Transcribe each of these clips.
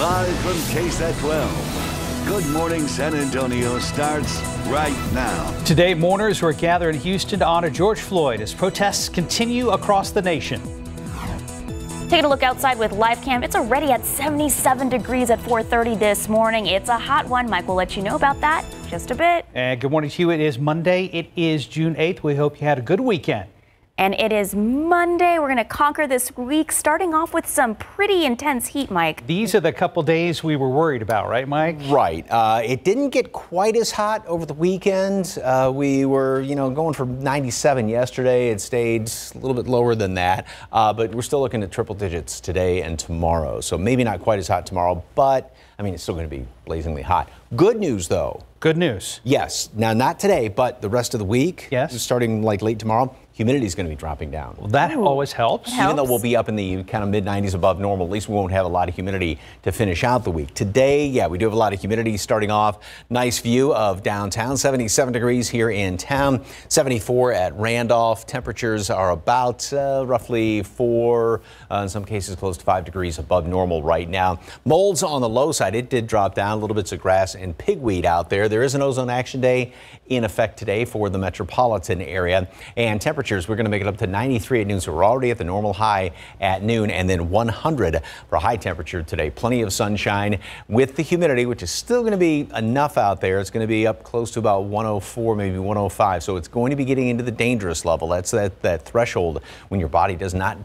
Live from KSAT 12. Good Morning San Antonio starts right now. Today, mourners were gathered in Houston to honor George Floyd as protests continue across the nation. Taking a look outside with live cam. It's already at 77 degrees at 4:30 this morning. It's a hot one. Mike will let you know about that in just a bit. And good morning to you. It is Monday. It is June 8th. We hope you had a good weekend. And it is Monday. We're going to conquer this week, starting off with some pretty intense heat, Mike. These are the couple days we were worried about, right, Mike? Right. It didn't get quite as hot over the weekend. We were, going for 97 yesterday. It stayed a little bit lower than that, but we're still looking at triple digits today and tomorrow. So maybe not quite as hot tomorrow, but it's still going to be blazingly hot. Good news, though. Good news. Yes. Now, not today, but the rest of the week. Yes. Starting like late tomorrow. Humidity is going to be dropping down. Well, that always helps. Even though we'll be up in the kind of mid-90s above normal, at least we won't have a lot of humidity to finish out the week. Today, we do have a lot of humidity starting off. Nice view of downtown, 77 degrees here in town, 74 at Randolph. Temperatures are about roughly 4, in some cases close to 5 degrees above normal right now. Molds on the low side. It did drop down, a little bits of grass and pigweed out there. There is an ozone action day in effect today for the metropolitan area, and temperatures, we're going to make it up to 93 at noon, so we're already at the normal high at noon, and then 100 for a high temperature today. Plenty of sunshine with the humidity, which is still going to be enough out there. It's going to be up close to about 104, maybe 105, so it's going to be getting into the dangerous level. That's that threshold when your body does not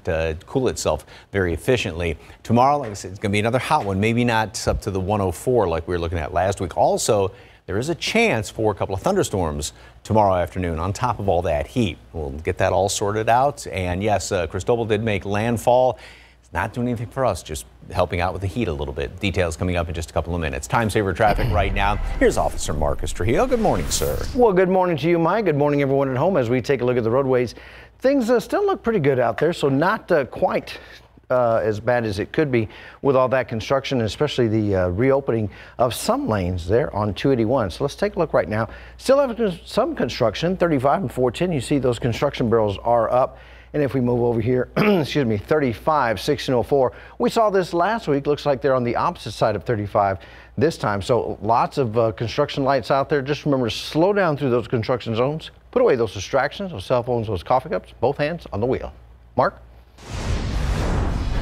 cool itself very efficiently. Tomorrow, like I said, it's going to be another hot one, maybe not up to the 104 like we were looking at last week. Also, there is a chance for a couple of thunderstorms tomorrow afternoon on top of all that heat. We'll get that all sorted out. And yes, Cristobal did make landfall. It's not doing anything for us, just helping out with the heat a little bit. Details coming up in just a couple of minutes. Time saver traffic right now. Here's Officer Marcus Trujillo. Good morning, sir. Well, good morning to you, Mike. Good morning, everyone at home. As we take a look at the roadways, things still look pretty good out there, so not quite as bad as it could be with all that construction, and especially the reopening of some lanes there on 281. So let's take a look right now. Still have some construction, 35 and 410. You see those construction barrels are up. And if we move over here, excuse me, 35, 1604. We saw this last week. Looks like they're on the opposite side of 35 this time. So lots of construction lights out there. Just remember to slow down through those construction zones. Put away those distractions, those cell phones, those coffee cups, both hands on the wheel. Mark?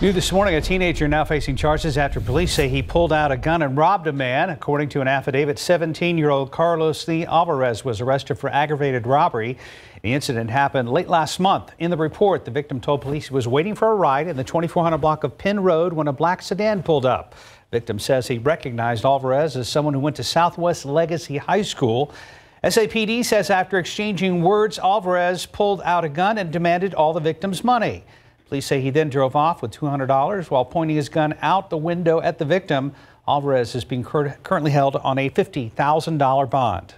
New this morning, a teenager now facing charges after police say he pulled out a gun and robbed a man. According to an affidavit, 17-year-old Carlos Lee Alvarez was arrested for aggravated robbery. The incident happened late last month. In the report, the victim told police he was waiting for a ride in the 2400 block of Penn Road when a black sedan pulled up. Victim says he recognized Alvarez as someone who went to Southwest Legacy High School. SAPD says after exchanging words, Alvarez pulled out a gun and demanded all the victim's money. Police say he then drove off with $200 while pointing his gun out the window at the victim. Alvarez is being currently held on a $50,000 bond.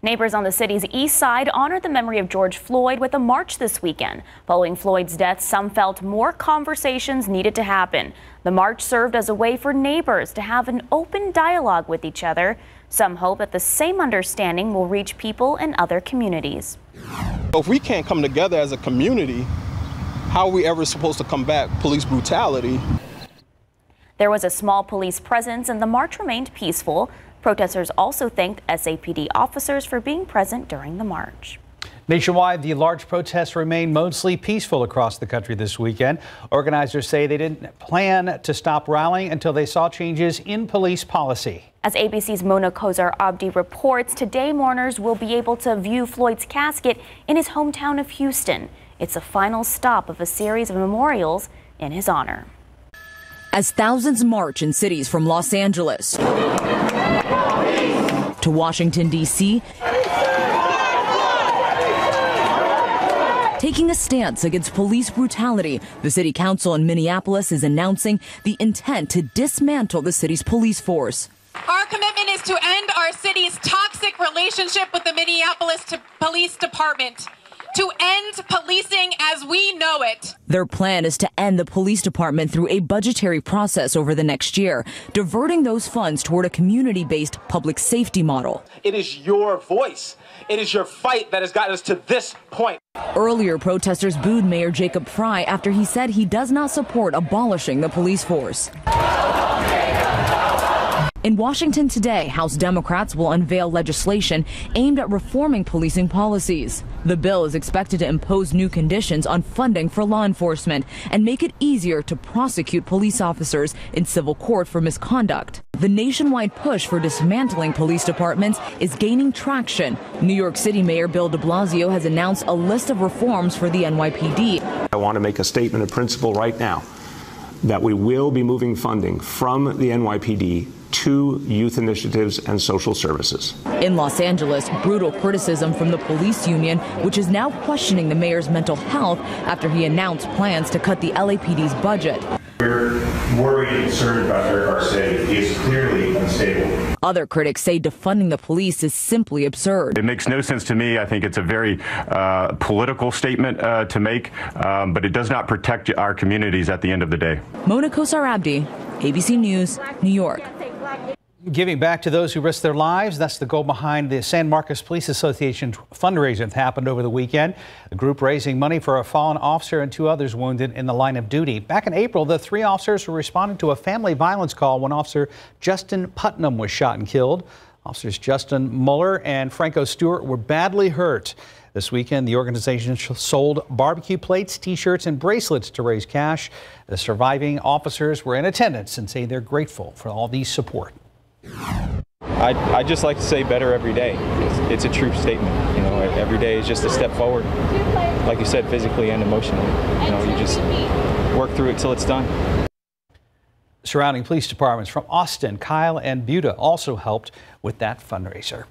Neighbors on the city's east side honored the memory of George Floyd with a march this weekend. Following Floyd's death, some felt more conversations needed to happen. The march served as a way for neighbors to have an open dialogue with each other. Some hope that the same understanding will reach people in other communities. If we can't come together as a community, how are we ever supposed to combat police brutality? There was a small police presence and the march remained peaceful. Protesters also thanked SAPD officers for being present during the march. Nationwide, the large protests remain mostly peaceful across the country this weekend. Organizers say they didn't plan to stop rallying until they saw changes in police policy. As ABC's Mona Kozar Abdi reports, today mourners will be able to view Floyd's casket in his hometown of Houston. It's the final stop of a series of memorials in his honor. As thousands march in cities from Los Angeles to Washington, D.C., taking a stance against police brutality, the city council in Minneapolis is announcing the intent to dismantle the city's police force. Our commitment is to end our city's toxic relationship with the Minneapolis Police Department, to end policing as we know it. Their plan is to end the police department through a budgetary process over the next year, diverting those funds toward a community-based public safety model. It is your voice. It is your fight that has gotten us to this point. Earlier, protesters booed Mayor Jacob Fry after he said he does not support abolishing the police force. In Washington today, House Democrats will unveil legislation aimed at reforming policing policies. The bill is expected to impose new conditions on funding for law enforcement and make it easier to prosecute police officers in civil court for misconduct. The nationwide push for dismantling police departments is gaining traction. New York City Mayor Bill de Blasio has announced a list of reforms for the NYPD. I want to make a statement of principle right now that we will be moving funding from the NYPD to youth initiatives and social services. In Los Angeles, brutal criticism from the police union, which is now questioning the mayor's mental health after he announced plans to cut the LAPD's budget. We're worried and concerned about our state. He is clearly unstable. Other critics say defunding the police is simply absurd. It makes no sense to me. I think it's a very political statement to make, but it does not protect our communities at the end of the day. Mona Kosar Abdi, ABC News, New York. Giving back to those who risk their lives, that's the goal behind the San Marcos Police Association fundraiser that happened over the weekend. The group raising money for a fallen officer and 2 others wounded in the line of duty. Back in April, the 3 officers were responding to a family violence call when Officer Justin Putnam was shot and killed. Officers Justin Muller and Franco Stewart were badly hurt. This weekend, the organization sold barbecue plates, T-shirts, and bracelets to raise cash. The surviving officers were in attendance and say they're grateful for all the support. I just like to say better every day. It's a true statement. You know, every day is just a step forward. Like you said, physically and emotionally. You know, you just work through it till it's done. Surrounding police departments from Austin, Kyle, and Buda also helped with that fundraiser.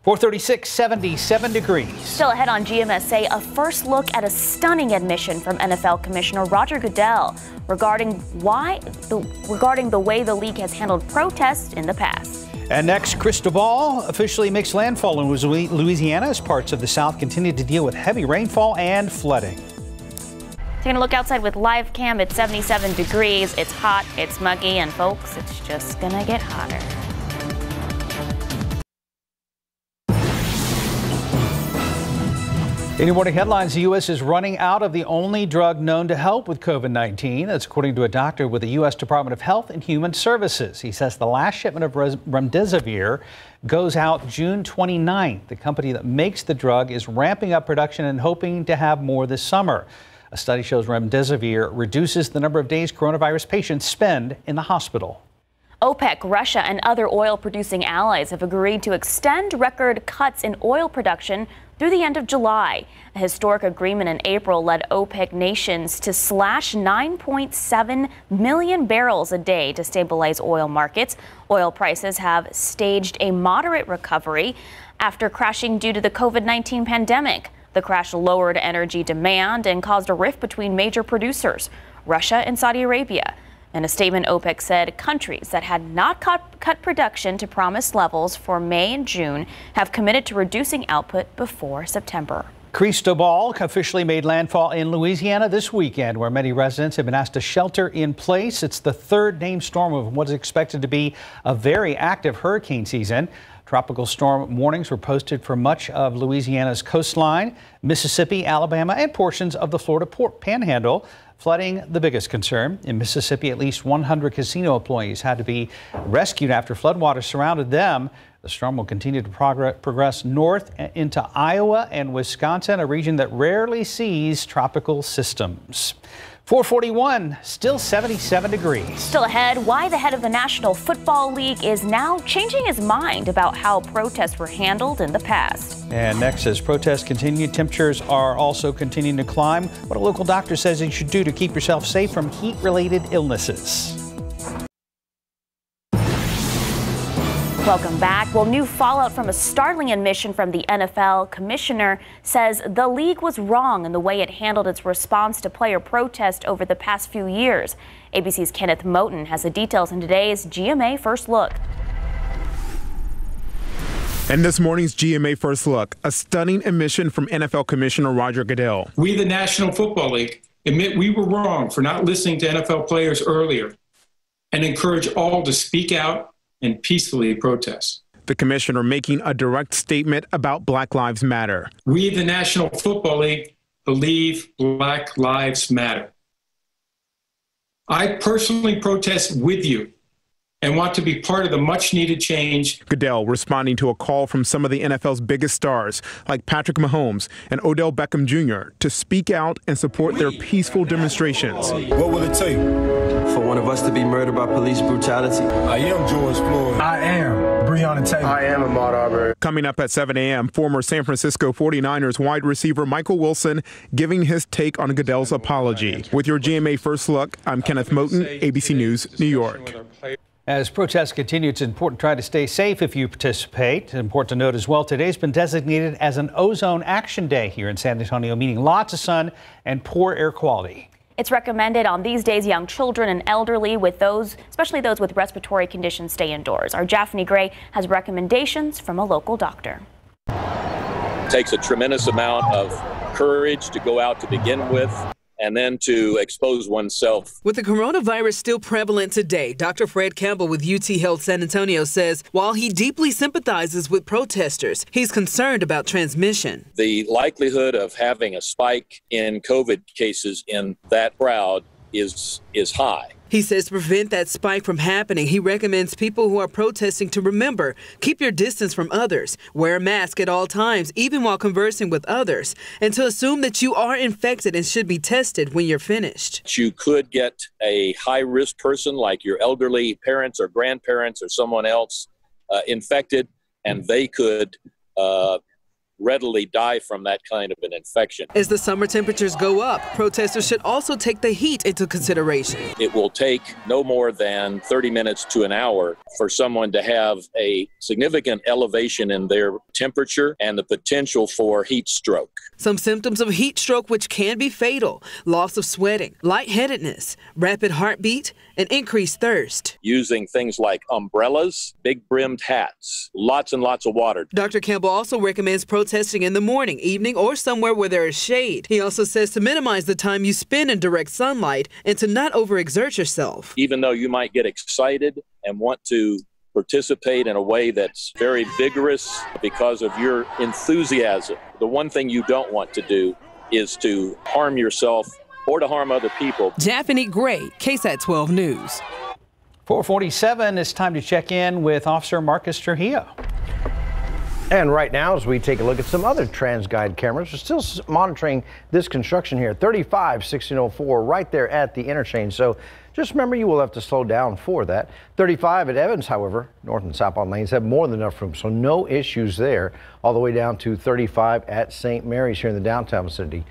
436, 77 degrees. Still ahead on GMSA, a first look at a stunning admission from NFL Commissioner Roger Goodell regarding the way the league has handled protests in the past. And next, Cristobal officially makes landfall in Louisiana as parts of the South continue to deal with heavy rainfall and flooding. Taking a look outside with live cam, it's 77 degrees. It's hot, it's muggy, and folks, it's just gonna get hotter. In your morning headlines, the U.S. is running out of the only drug known to help with COVID-19. That's according to a doctor with the U.S. Department of Health and Human Services. He says the last shipment of remdesivir goes out June 29th. The company that makes the drug is ramping up production and hoping to have more this summer. A study shows remdesivir reduces the number of days coronavirus patients spend in the hospital. OPEC, Russia, and other oil-producing allies have agreed to extend record cuts in oil production through the end of July. A historic agreement in April led OPEC nations to slash 9.7 million barrels a day to stabilize oil markets. Oil prices have staged a moderate recovery after crashing due to the COVID-19 pandemic. The crash lowered energy demand and caused a rift between major producers, Russia and Saudi Arabia. In a statement, OPEC said countries that had not cut production to promised levels for May and June have committed to reducing output before September. Cristobal officially made landfall in Louisiana this weekend, where many residents have been asked to shelter in place. It's the 3rd named storm of what is expected to be a very active hurricane season. Tropical storm warnings were posted for much of Louisiana's coastline, Mississippi, Alabama, and portions of the Florida Panhandle. Flooding the biggest concern. In Mississippi, at least 100 casino employees had to be rescued after floodwaters surrounded them. The storm will continue to progress north into Iowa and Wisconsin, a region that rarely sees tropical systems. 441, still 77 degrees. Still ahead, why the head of the National Football League is now changing his mind about how protests were handled in the past. And next, as protests continue, temperatures are also continuing to climb. What a local doctor says you should do to keep yourself safe from heat-related illnesses. Welcome back. Well, new fallout from a startling admission from the NFL commissioner says the league was wrong in the way it handled its response to player protest over the past few years. ABC's Kenneth Moten has the details in today's GMA First Look. And this morning's GMA First Look, a stunning admission from NFL Commissioner Roger Goodell. We, the National Football League, admit we were wrong for not listening to NFL players earlier and encourage all to speak out and peacefully protest. The commissioner making a direct statement about Black Lives Matter. We, the National Football League, believe Black Lives Matter. I personally protest with you and want to be part of the much-needed change. Goodell responding to a call from some of the NFL's biggest stars, like Patrick Mahomes and Odell Beckham Jr., to speak out and support their peaceful demonstrations. What will it take for one of us to be murdered by police brutality? I am George Floyd. I am Breonna Taylor. I am Ahmaud Arbery. Coming up at 7 a.m., former San Francisco 49ers wide receiver Michael Wilson giving his take on Goodell's apology. With your GMA First Look, I'm Kenneth Moten, ABC News, New York. As protests continue, it's important to try to stay safe if you participate. It's important to note as well, today's been designated as an Ozone Action Day here in San Antonio, meaning lots of sun and poor air quality. It's recommended on these days young children and elderly, with those, especially those with respiratory conditions, stay indoors. Our Japhanie Gray has recommendations from a local doctor. It takes a tremendous amount of courage to go out to begin with, and then to expose oneself. With the coronavirus still prevalent today, Dr. Fred Campbell with UT Health San Antonio says while he deeply sympathizes with protesters, he's concerned about transmission. The likelihood of having a spike in COVID cases in that crowd is high. He says to prevent that spike from happening, he recommends people who are protesting to remember, keep your distance from others, wear a mask at all times, even while conversing with others, and to assume that you are infected and should be tested when you're finished. You could get a high-risk person like your elderly parents or grandparents or someone else infected, and they could readily die from that kind of an infection. As the summer temperatures go up, protesters should also take the heat into consideration. It will take no more than 30 minutes to an hour for someone to have a significant elevation in their temperature and the potential for heat stroke. Some symptoms of heat stroke which can be fatal: loss of sweating, lightheadedness, rapid heartbeat, and increased thirst. Using things like umbrellas, big brimmed hats, lots and lots of water. Dr. Campbell also recommends protesting in the morning, evening, or somewhere where there is shade. He also says to minimize the time you spend in direct sunlight and to not overexert yourself. Even though you might get excited and want to participate in a way that's very vigorous because of your enthusiasm, the one thing you don't want to do is to harm yourself or to harm other people. Japhanie Gray, KSAT 12 News. 4:47, it's time to check in with Officer Marcus Trujillo. And right now, as we take a look at some other TRANSGUIDE cameras, we're still monitoring this construction here, 35-1604, right there at the interchange. So just remember, you will have to slow down for that. 35 at Evans, however, north and southbound lanes have more than enough room, so no issues there. All the way down to 35 at St. Mary's here in the downtown vicinity.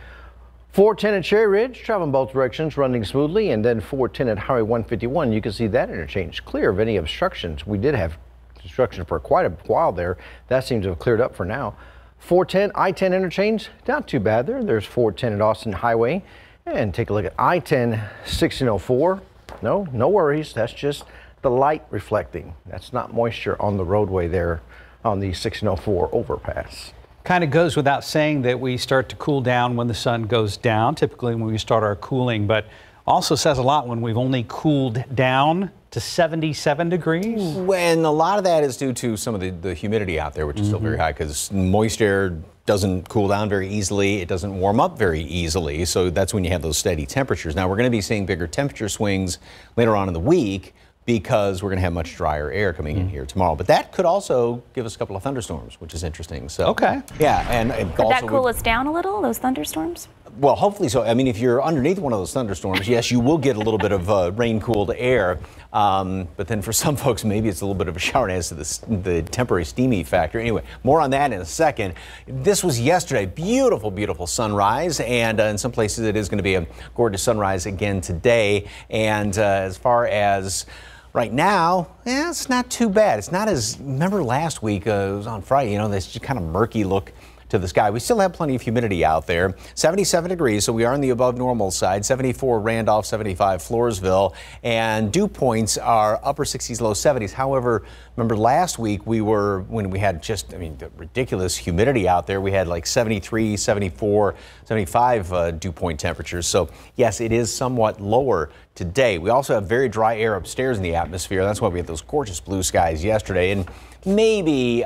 410 at Cherry Ridge, traveling both directions, running smoothly, and then 410 at Highway 151. You can see that interchange clear of any obstructions. We did have construction for quite a while there. That seems to have cleared up for now. 410 I-10 interchange, not too bad there. There's 410 at Austin Highway. And take a look at I-10 1604. No worries. That's just the light reflecting. That's not moisture on the roadway there on the 1604 overpass. Kind of goes without saying that we start to cool down when the sun goes down, typically when we start our cooling, but also says a lot when we've only cooled down to 77 degrees. When a lot of that is due to some of the humidity out there, which is still very high, because moist air doesn't cool down very easily. It doesn't warm up very easily. So that's when you have those steady temperatures. Now we're going to be seeing bigger temperature swings later on in the week, because we're going to have much drier air coming in here tomorrow. But that could also give us a couple of thunderstorms, which is interesting. So, okay. Yeah, and could that cool us down a little, those thunderstorms? Well, hopefully so. I mean, if you're underneath one of those thunderstorms, yes, you will get a little bit of rain-cooled air. But then for some folks, maybe it's a little bit of a shower as to the temporary steamy factor. Anyway, more on that in a second. This was yesterday. Beautiful, beautiful sunrise. And in some places, it is going to be a gorgeous sunrise again today. And as far as right now, it's not too bad. It's not as, remember last week, it was on Friday, you know, this just kind of murky look to the sky. We still have plenty of humidity out there. 77 degrees, so we are on the above normal side. 74 Randolph, 75 Floresville, and dew points are upper 60s, low 70s. However, remember last week when we had just, I mean, the ridiculous humidity out there, we had like 73, 74, 75 dew point temperatures. So yes, it is somewhat lower today. We also have very dry air upstairs in the atmosphere. That's why we had those gorgeous blue skies yesterday, and maybe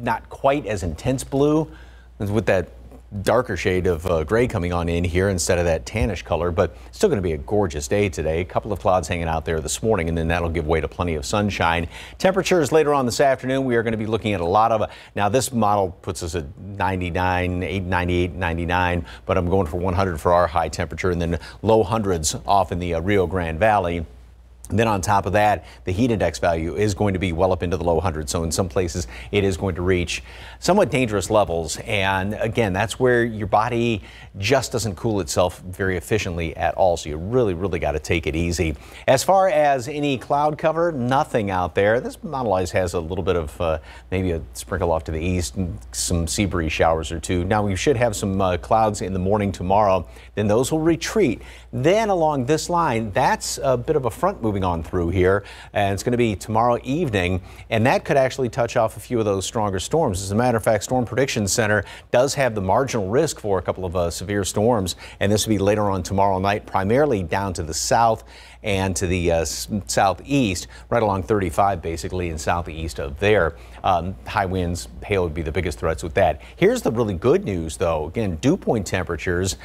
not quite as intense blue with that darker shade of gray coming on in here instead of that tannish color, but still going to be a gorgeous day today. A couple of clouds hanging out there this morning, and then that'll give way to plenty of sunshine. Temperatures later on this afternoon, we are going to be looking at a lot of, now this model puts us at 99, 98, 99, but I'm going for 100 for our high temperature, and then low hundreds off in the Rio Grande Valley. And then on top of that, the heat index value is going to be well up into the low hundreds. So in some places, it is going to reach somewhat dangerous levels. And again, that's where your body just doesn't cool itself very efficiently at all. So you really, really got to take it easy. As far as any cloud cover, nothing out there. This model always has a little bit of maybe a sprinkle off to the east, and some sea breeze showers or two. Now we should have some clouds in the morning tomorrow. Then those will retreat. Then along this line, that's a bit of a front moving on through here, and it's going to be tomorrow evening, and that could actually touch off a few of those stronger storms. As a matter of fact, Storm Prediction Center does have the marginal risk for a couple of severe storms, and this will be later on tomorrow night, primarily down to the south and to the southeast, right along 35 basically, and southeast of there. High winds, hail would be the biggest threats with that. Here's the really good news though. Again, dew point temperatures,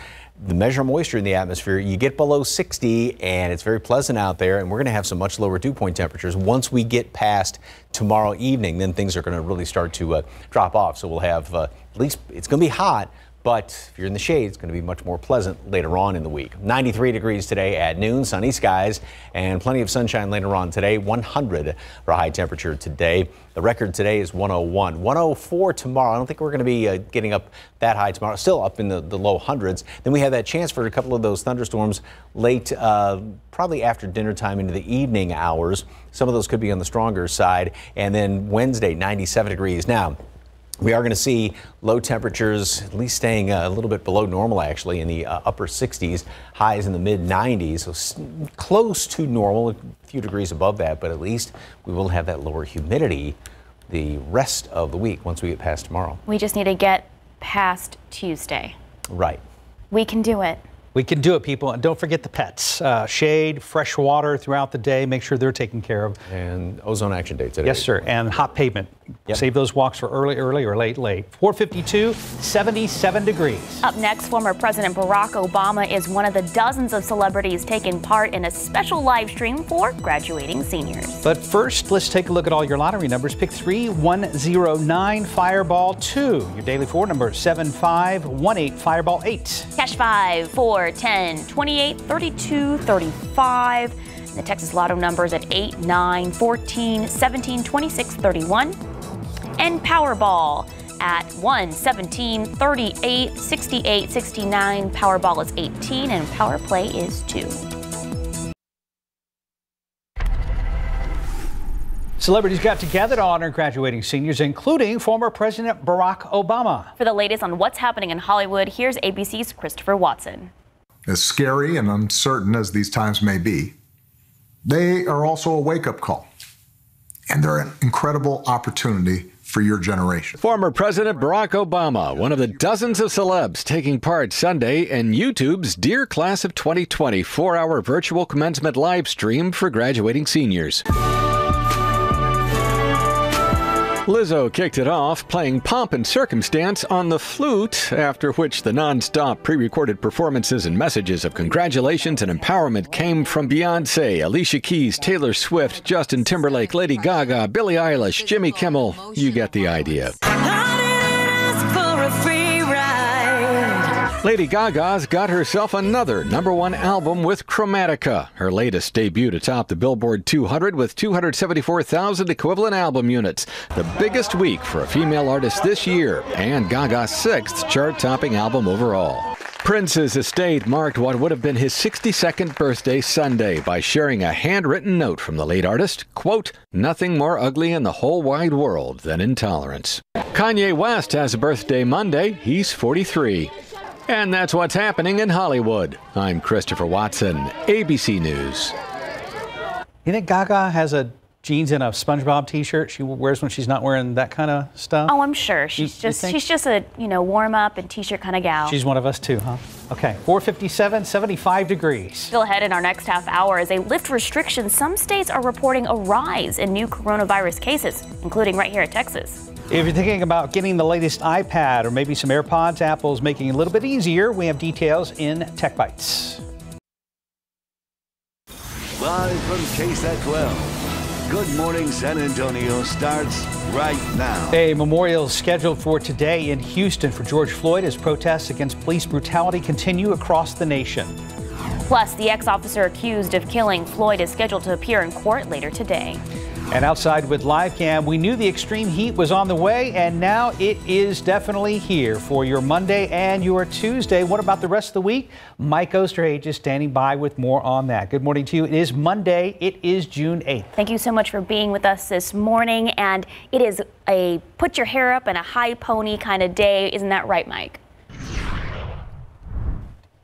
the measure of moisture in the atmosphere, you get below 60 and it's very pleasant out there, and we're going to have some much lower dew point temperatures once we get past tomorrow evening. Then things are going to really start to drop off. So we'll have at least, it's going to be hot, but if you're in the shade, it's going to be much more pleasant later on in the week. 93 degrees today at noon, sunny skies, and plenty of sunshine later on today. 100 for high temperature today. The record today is 101. 104 tomorrow. I don't think we're going to be getting up that high tomorrow. Still up in the low hundreds. Then we have that chance for a couple of those thunderstorms late, probably after dinner time into the evening hours. Some of those could be on the stronger side. And then Wednesday, 97 degrees. Now, we are going to see low temperatures at least staying a little bit below normal, actually, in the upper 60s, highs in the mid 90s, so close to normal, a few degrees above that, but at least we will have that lower humidity the rest of the week once we get past tomorrow. We just need to get past Tuesday. Right. We can do it. We can do it, people. And don't forget the pets. Shade, fresh water throughout the day. Make sure they're taken care of. And ozone action day today. Yes, sir. And hot pavement. Yep. Save those walks for early or late. 4:52, 77 degrees. Up next, former President Barack Obama is one of the dozens of celebrities taking part in a special live stream for graduating seniors. But first, let's take a look at all your lottery numbers. Pick 3109 Fireball 2. Your daily four number 7518 Fireball 8. Cash 5, 4, 10, 28, 32, 35. The Texas Lotto numbers at 8, 9, 14, 17, 26, 31. And Powerball at 1, 17, 38, 68, 69. Powerball is 18 and Power Play is 2. Celebrities got together to honor graduating seniors, including former President Barack Obama. For the latest on what's happening in Hollywood, here's ABC's Christopher Watson. As scary and uncertain as these times may be, they are also a wake-up call, and they're an incredible opportunity for your generation. Former President Barack Obama, one of the dozens of celebs taking part Sunday in YouTube's Dear Class of 2020 4-hour virtual commencement live stream for graduating seniors. Lizzo kicked it off, playing Pomp and Circumstance on the flute, after which the non-stop pre-recorded performances and messages of congratulations and empowerment came from Beyoncé, Alicia Keys, Taylor Swift, Justin Timberlake, Lady Gaga, Billie Eilish, Jimmy Kimmel. You get the idea. Lady Gaga's got herself another #1 album with Chromatica, her latest debut to top the Billboard 200 with 274,000 equivalent album units, the biggest week for a female artist this year, and Gaga's 6th chart-topping album overall. Prince's estate marked what would have been his 62nd birthday Sunday by sharing a handwritten note from the late artist, quote, "Nothing more ugly in the whole wide world than intolerance." Kanye West has a birthday Monday. He's 43. And that's what's happening in Hollywood. I'm Christopher Watson, ABC News. You think Gaga has a jeans and a SpongeBob t-shirt she wears when she's not wearing that kind of stuff? Oh, I'm sure. She's just a, warm up and t-shirt kind of gal. She's one of us too, huh? Okay, 4:57, 75 degrees. Still ahead in our next half hour, as they lift restrictions, some states are reporting a rise in new coronavirus cases, including right here in Texas. If you're thinking about getting the latest iPad or maybe some AirPods, Apple's making it a little bit easier. We have details in Tech Bites. Live from KSAT 12. Good Morning San Antonio starts right now. A memorial is scheduled for today in Houston for George Floyd as protests against police brutality continue across the nation. Plus, the ex-officer accused of killing Floyd is scheduled to appear in court later today. And outside with Live Cam, we knew the extreme heat was on the way, and now it is definitely here for your Monday and your Tuesday. What about the rest of the week? Mike Osterhage is standing by with more on that. Good morning to you. It is Monday. It is June 8th. Thank you so much for being with us this morning. And it is a put your hair up and a high pony kind of day. Isn't that right, Mike?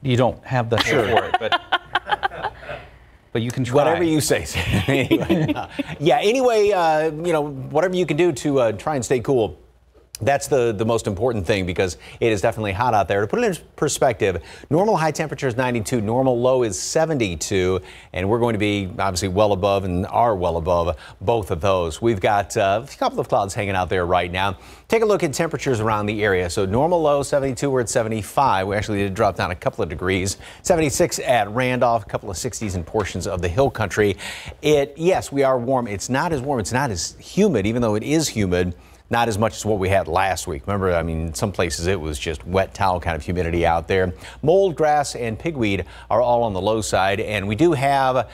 You don't have the hair for it, but you can try. Whatever you say. Anyway, whatever you can do to try and stay cool. That's the most important thing, because it is definitely hot out there. To put it in perspective, normal high temperature is 92, normal low is 72, and we're going to be obviously well above and are well above both of those. We've got a couple of clouds hanging out there right now. Take a look at temperatures around the area. So normal low 72, we're at 75. We actually did drop down a couple of degrees. 76 at Randolph, a couple of 60s in portions of the hill country. Yes, we are warm. It's not as warm. It's not as humid, even though it is humid. Not as much as what we had last week. Remember, I mean, some places it was just wet towel kind of humidity out there. Mold, grass, and pigweed are all on the low side, and we do have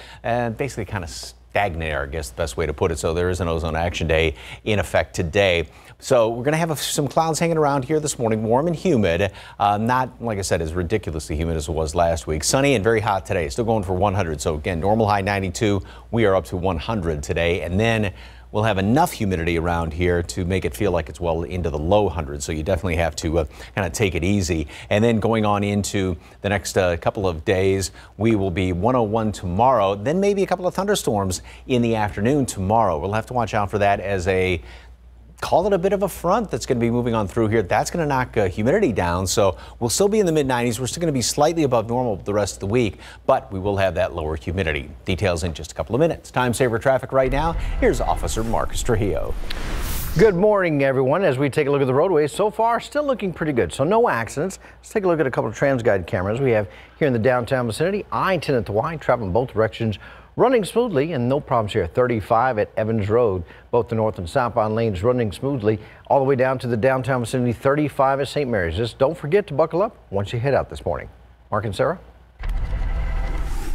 basically kind of stagnant air, I guess the best way to put it. So there is an ozone action day in effect today. So we're going to have some clouds hanging around here this morning, warm and humid. Not, like I said, as ridiculously humid as it was last week. Sunny and very hot today. Still going for 100. So again, normal high 92. We are up to 100 today. And then we'll have enough humidity around here to make it feel like it's well into the low hundreds. So you definitely have to kind of take it easy. And then going on into the next couple of days, we will be 101 tomorrow, then maybe a couple of thunderstorms in the afternoon tomorrow. We'll have to watch out for that as call it a bit of a front that's going to be moving on through here. That's going to knock humidity down, so we'll still be in the mid-90s. We're still going to be slightly above normal the rest of the week, but we will have that lower humidity. Details in just a couple of minutes. Time saver traffic right now. Here's Officer Marcus Trujillo. Good morning, everyone. As we take a look at the roadways, so far still looking pretty good. So no accidents. Let's take a look at a couple of TRANSGUIDE cameras we have here in the downtown vicinity. I-10 at the Y, traveling both directions, running smoothly, and no problems here. 35 at Evans Road, both the north and southbound lanes running smoothly, all the way down to the downtown vicinity. 35 at St. Mary's. Just don't forget to buckle up once you head out this morning. Mark and Sarah.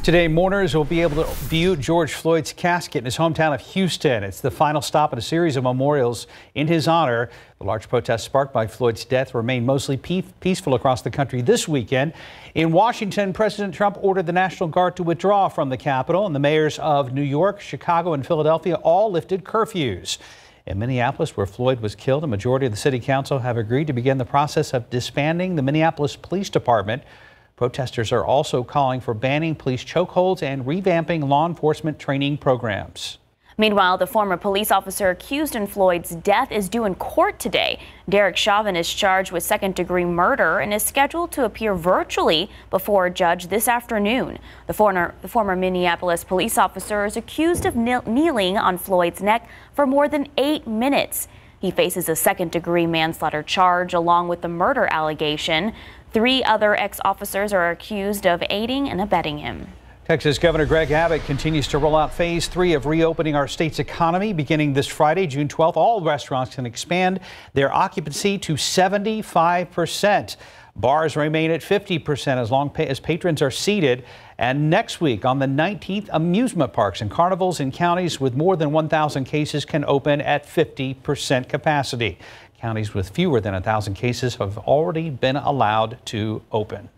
Today, mourners will be able to view George Floyd's casket in his hometown of Houston. It's the final stop in a series of memorials in his honor. The large protests sparked by Floyd's death remain mostly peaceful across the country this weekend. In Washington, President Trump ordered the National Guard to withdraw from the Capitol, and the mayors of New York, Chicago, and Philadelphia all lifted curfews. In Minneapolis, where Floyd was killed, a majority of the city council have agreed to begin the process of disbanding the Minneapolis Police Department. Protesters are also calling for banning police chokeholds and revamping law enforcement training programs. Meanwhile, the former police officer accused in Floyd's death is due in court today. Derek Chauvin is charged with second-degree murder and is scheduled to appear virtually before a judge this afternoon. The former Minneapolis police officer is accused of kneeling on Floyd's neck for more than 8 minutes. He faces a second-degree manslaughter charge along with the murder allegation. 3 other ex-officers are accused of aiding and abetting him. Texas Governor Greg Abbott continues to roll out phase 3 of reopening our state's economy. Beginning this Friday, June 12th, all restaurants can expand their occupancy to 75%. Bars remain at 50% as long as patrons are seated. And next week, on the 19th, amusement parks and carnivals in counties with more than 1,000 cases can open at 50% capacity. Counties with fewer than 1,000 cases have already been allowed to open.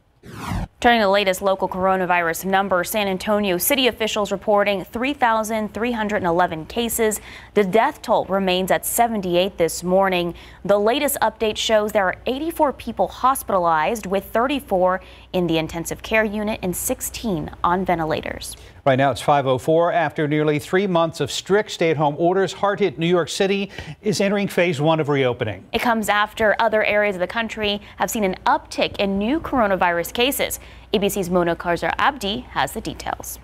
Turning to the latest local coronavirus numbers, San Antonio city officials reporting 3,311 cases. The death toll remains at 78 this morning. The latest update shows there are 84 people hospitalized, with 34 in the intensive care unit and 16 on ventilators. Right now it's 5:04. After nearly 3 months of strict stay-at-home orders, hard-hit New York City is entering phase 1 of reopening. It comes after other areas of the country have seen an uptick in new coronavirus cases. ABC's Mona Karza Abdi has the details.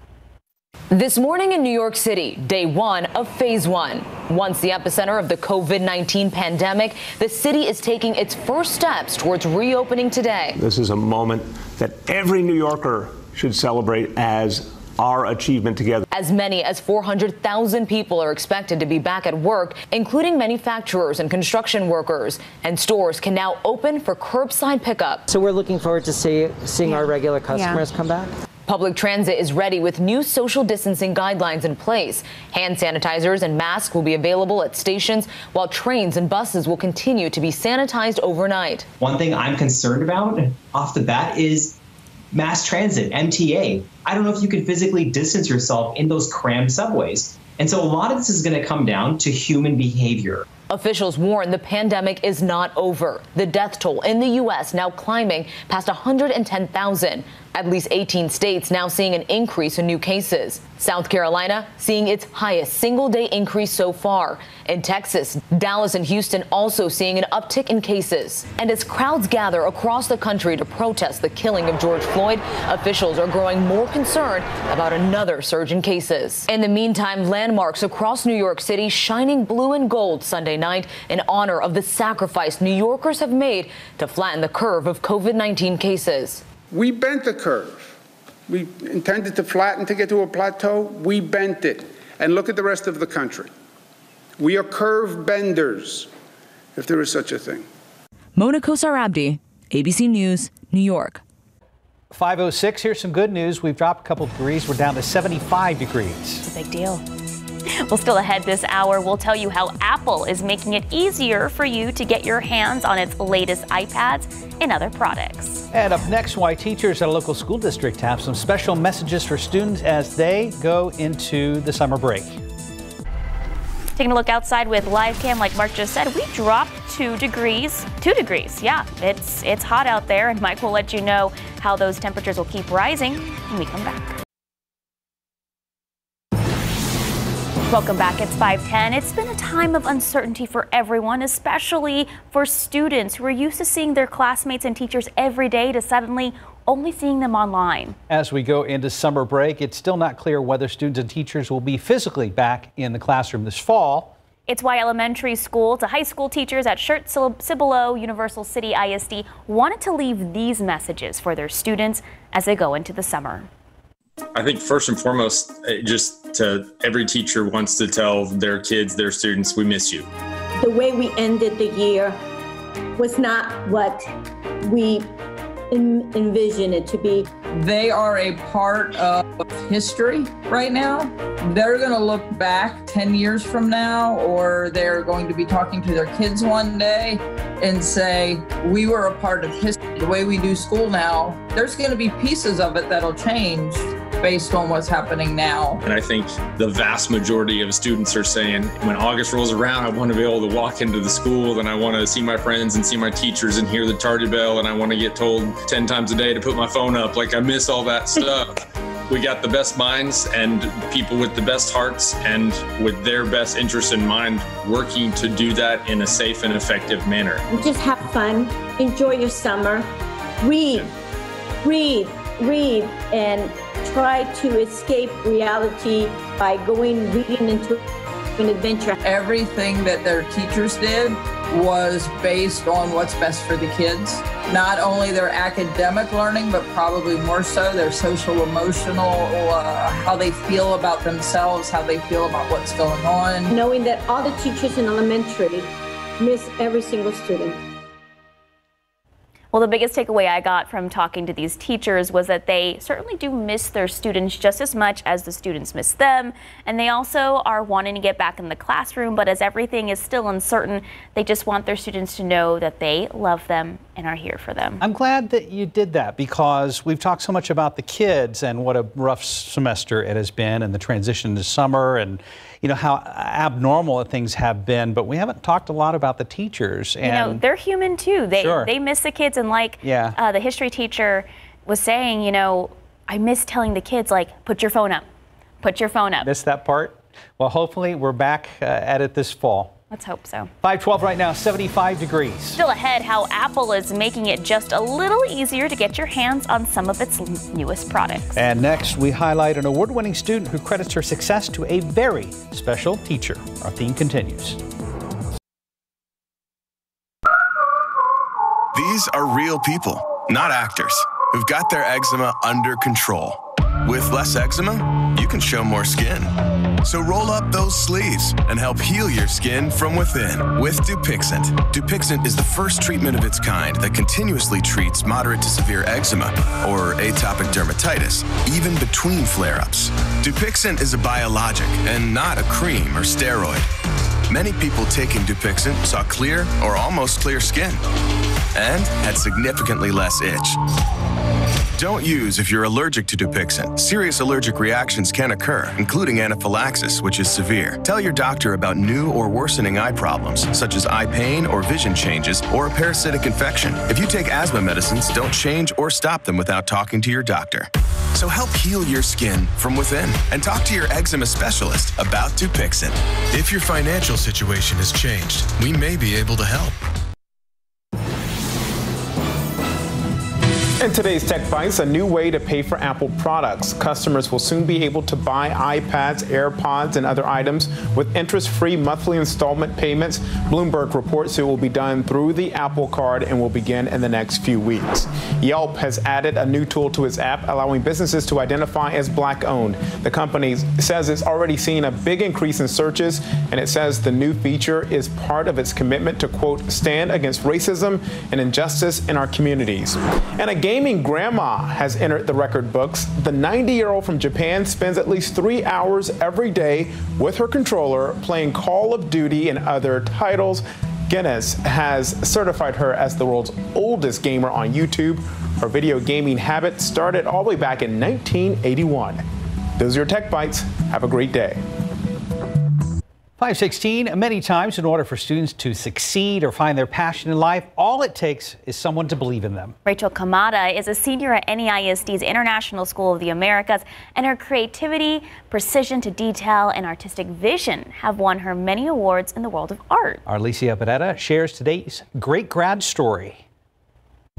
This morning in New York City, day one of phase one. Once the epicenter of the COVID-19 pandemic, the city is taking its first steps towards reopening today. This is a moment that every New Yorker should celebrate as our achievement together. As many as 400,000 people are expected to be back at work, including manufacturers and construction workers. And stores can now open for curbside pickup. So we're looking forward to seeing our regular customers come back. Public transit is ready with new social distancing guidelines in place. Hand sanitizers and masks will be available at stations, while trains and buses will continue to be sanitized overnight. One thing I'm concerned about off the bat is mass transit, MTA. I don't know if you can physically distance yourself in those crammed subways. And so a lot of this is going to come down to human behavior. Officials warn the pandemic is not over. The death toll in the U.S. now climbing past 110,000. At least 18 states now seeing an increase in new cases. South Carolina seeing its highest single-day increase so far. In Texas, Dallas and Houston also seeing an uptick in cases. And as crowds gather across the country to protest the killing of George Floyd, officials are growing more concerned about another surge in cases. In the meantime, landmarks across New York City shining blue and gold Sunday night in honor of the sacrifice New Yorkers have made to flatten the curve of COVID-19 cases. We bent the curve. We intended to flatten to get to a plateau. We bent it. And look at the rest of the country. We are curve benders, if there is such a thing. Mona Kosar-Abdi, ABC News, New York. 5:06. Here's some good news. We've dropped a couple degrees. We're down to 75 degrees. It's a big deal. Well, still ahead this hour, we'll tell you how Apple is making it easier for you to get your hands on its latest iPads and other products. And up next, why teachers at a local school district have some special messages for students as they go into the summer break. Taking a look outside with live cam, like Mark just said, we dropped 2 degrees. 2 degrees, yeah, it's hot out there, and Mike will let you know how those temperatures will keep rising when we come back. Welcome back. It's 5:10. It's been a time of uncertainty for everyone, especially for students who are used to seeing their classmates and teachers every day to suddenly only seeing them online. As we go into summer break, it's still not clear whether students and teachers will be physically back in the classroom this fall. It's why elementary school to high school teachers at Cibolo Universal City ISD wanted to leave these messages for their students as they go into the summer. I think first and foremost, just to every teacher wants to tell their kids, their students, we miss you. The way we ended the year was not what we envisioned it to be. They are a part of history right now. They're going to look back 10 years from now, or they're going to be talking to their kids one day and say, we were a part of history. The way we do school now, there's going to be pieces of it that'll change based on what's happening now. And I think the vast majority of students are saying, when August rolls around, I want to be able to walk into the school and I want to see my friends and see my teachers and hear the tardy bell, and I want to get told 10 times a day to put my phone up. Like, I miss all that stuff. We got the best minds and people with the best hearts and with their best interests in mind working to do that in a safe and effective manner. Just have fun, enjoy your summer, read, and try to escape reality by reading into an adventure. Everything that their teachers did was based on what's best for the kids. Not only their academic learning, but probably more so their social, emotional, how they feel about themselves, how they feel about what's going on. Knowing that all the teachers in elementary miss every single student. Well, the biggest takeaway I got from talking to these teachers was that they certainly do miss their students just as much as the students miss them. And they also are wanting to get back in the classroom, but as everything is still uncertain, they just want their students to know that they love them and are here for them. I'm glad that you did that, because we've talked so much about the kids and what a rough semester it has been, and the transition to summer, and you know how abnormal things have been, but we haven't talked a lot about the teachers. And you know, they're human too. Sure. They miss the kids, and like the history teacher was saying, you know, I miss telling the kids, like, put your phone up, put your phone up. Missed that part? Well, hopefully we're back at it this fall. Let's hope so. 512 right now, 75 degrees. Still ahead, how Apple is making it just a little easier to get your hands on some of its newest products. And next, we highlight an award-winning student who credits her success to a very special teacher. Our theme continues. These are real people, not actors, who've got their eczema under control. With less eczema, you can show more skin. So roll up those sleeves and help heal your skin from within with DEWPOINT. DEWPOINT is the first treatment of its kind that continuously treats moderate to severe eczema or atopic dermatitis, even between flare-ups. DEWPOINT is a biologic and not a cream or steroid. Many people taking DEWPOINT saw clear or almost clear skin and had significantly less itch. Don't use if you're allergic to DEWPOINT. Serious allergic reactions can occur, including anaphylaxis, which is severe. Tell your doctor about new or worsening eye problems, such as eye pain or vision changes, or a parasitic infection. If you take asthma medicines, don't change or stop them without talking to your doctor. So help heal your skin from within and talk to your eczema specialist about DEWPOINT. If your financial situation has changed, we may be able to help. In today's Tech Bites, a new way to pay for Apple products. Customers will soon be able to buy iPads, AirPods, and other items with interest-free monthly installment payments. Bloomberg reports it will be done through the Apple Card and will begin in the next few weeks. Yelp has added a new tool to its app, allowing businesses to identify as Black-owned. The company says it's already seen a big increase in searches, and it says the new feature is part of its commitment to, quote, stand against racism and injustice in our communities. And a gaming grandma has entered the record books. The 90-year-old from Japan spends at least 3 hours every day with her controller playing Call of Duty and other titles. Guinness has certified her as the world's oldest gamer on YouTube. Her video gaming habit started all the way back in 1981. Those are your Tech Bites. Have a great day. 516, many times in order for students to succeed or find their passion in life, all it takes is someone to believe in them. Rachel Kamada is a senior at NEISD's International School of the Americas, and her creativity, precision to detail, and artistic vision have won her many awards in the world of art. Our Alicia Pineda shares today's great grad story.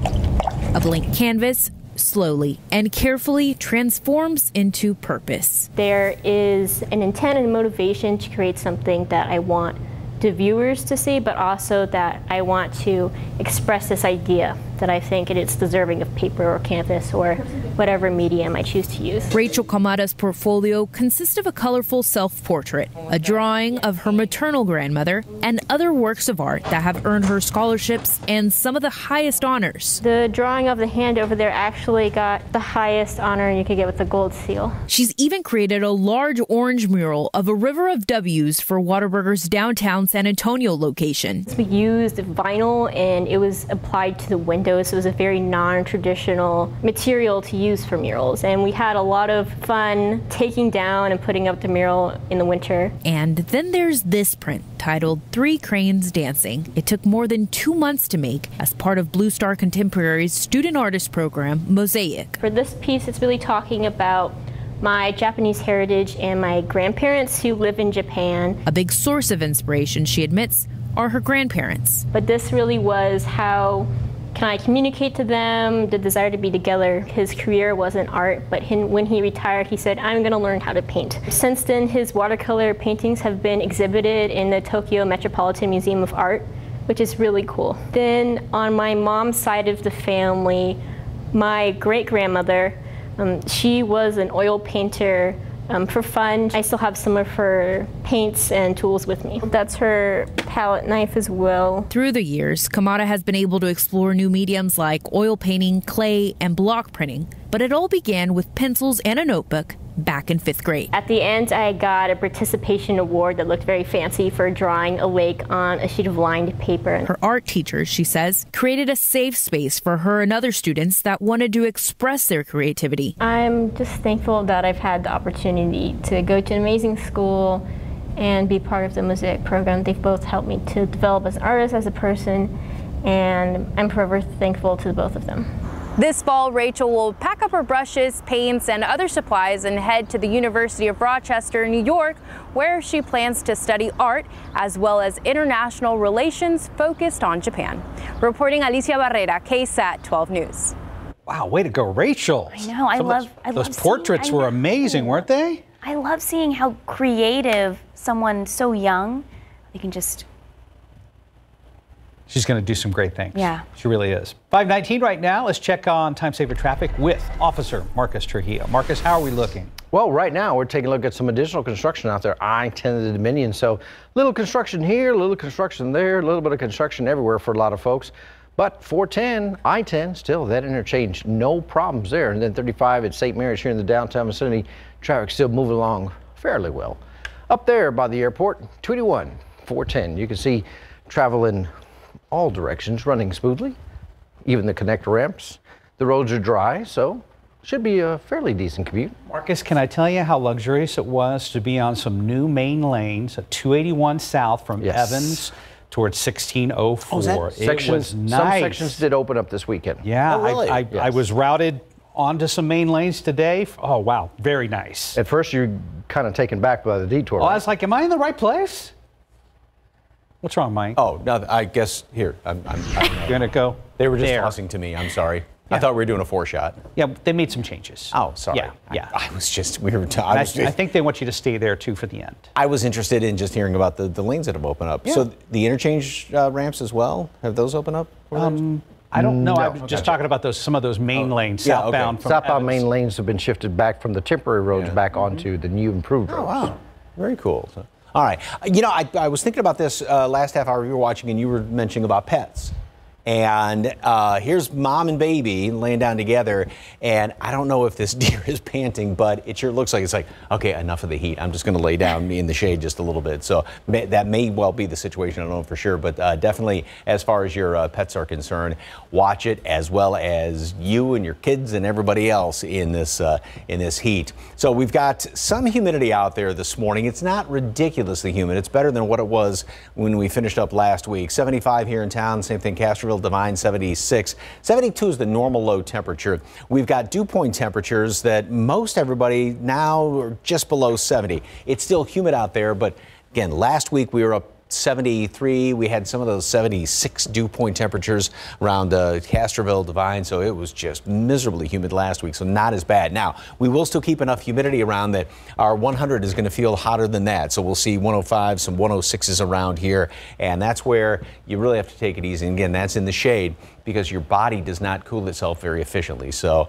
A blank canvas slowly and carefully transforms into purpose. There is an intent and motivation to create something that I want the viewers to see, but also that I want to express this idea that I think it is deserving of paper or canvas or whatever medium I choose to use. Rachel Kamada's portfolio consists of a colorful self-portrait, a drawing of her maternal grandmother, and other works of art that have earned her scholarships and some of the highest honors. The drawing of the hand over there actually got the highest honor you could get with the gold seal. She's even created a large orange mural of a river of W's for Whataburger's downtown San Antonio location. We used vinyl and it was applied to the windows. So it was a very non-traditional material to use for murals. And we had a lot of fun taking down and putting up the mural in the winter. And then there's this print titled 3 Cranes Dancing. It took more than 2 months to make as part of Blue Star Contemporary's student artist program, Mosaic. For this piece, it's really talking about my Japanese heritage and my grandparents who live in Japan. A big source of inspiration, she admits, are her grandparents. But this really was how can I communicate to them the desire to be together. His career wasn't art, but when he retired, he said, I'm going to learn how to paint. Since then, his watercolor paintings have been exhibited in the Tokyo Metropolitan Museum of Art, which is really cool. Then on my mom's side of the family, my great-grandmother, she was an oil painter for fun. I still have some of her paints and tools with me. That's her palette knife as well. Through the years, Kamada has been able to explore new mediums like oil painting, clay, and block printing. But it all began with pencils and a notebook back in 5th grade. At the end, I got a participation award that looked very fancy for drawing a lake on a sheet of lined paper. Her art teachers, she says, created a safe space for her and other students that wanted to express their creativity. I'm just thankful that I've had the opportunity to go to an amazing school and be part of the Mosaic program. They've both helped me to develop as an artist, as a person, and I'm forever thankful to both of them. This fall, Rachel will pack pack up her brushes, paints, and other supplies and head to the University of Rochester, New York, where she plans to study art as well as international relations focused on Japan. Reporting Alicia Barrera, KSAT 12 News. Wow, way to go, Rachel. I know. I love those portraits were amazing, weren't they? I love seeing how creative someone so young, they can just. She's going to do some great things. Yeah. She really is. 5:19 right now. Let's check on time-saver traffic with Officer Marcus Trujillo. Marcus, how are we looking? Well, right now we're taking a look at some additional construction out there, I-10 to the Dominion. So little construction here, little construction there, a little bit of construction everywhere for a lot of folks. But 410, I-10, still that interchange, no problems there. And then 35 at St. Mary's here in the downtown vicinity, traffic still moving along fairly well. Up there by the airport, 281, 410, you can see travel in all directions running smoothly, even the connector ramps. The roads are dry, so should be a fairly decent commute. Marcus, can I tell you how luxurious it was to be on some new main lanes at 281 south from Evans towards 1604. It was nice. Some sections did open up this weekend. Yeah, oh, really? I was routed onto some main lanes today. Oh, wow, very nice. At first, you're kind of taken back by the detour. Oh, I was like, am I in the right place? What's wrong, Mike? Oh, no, I guess here. I'm You're going to go They were just there. tossing to me. I'm sorry. Yeah. I thought we were doing a 4-shot. Yeah, they made some changes. Oh, sorry. Yeah. I was just, we were, I think they want you to stay there, too, for the end. I was interested in just hearing about the lanes that have opened up. Yeah. So the interchange ramps as well, have those opened up? I don't know. I was just talking about some of those main lanes, southbound from Southbound Evans. main lanes have been shifted back from the temporary roads back onto the new improved roads. Oh, wow. Very cool. So, all right. You know, I was thinking about this last half hour we were watching, and you were mentioning about pets. And here's mom and baby laying down together, and I don't know if this deer is panting, but it sure looks like it's like, okay, enough of the heat. I'm just going to lay down in the shade just a little bit. So that may well be the situation. I don't know for sure, but definitely as far as your pets are concerned, watch it as well as you and your kids and everybody else in this heat. So we've got some humidity out there this morning. It's not ridiculously humid. It's better than what it was when we finished up last week. 75 here in town, same thing, Castroville, Divine 76. 72 is the normal low temperature. We've got dew point temperatures that most everybody now are just below 70. It's still humid out there, but again, last week we were up 73. We had some of those 76 dew point temperatures around Castroville, Divine, so it was just miserably humid last week, so not as bad. Now, we will still keep enough humidity around that our 100 is going to feel hotter than that, so we'll see 105, some 106s around here, and that's where you really have to take it easy. And again, that's in the shade because your body does not cool itself very efficiently, so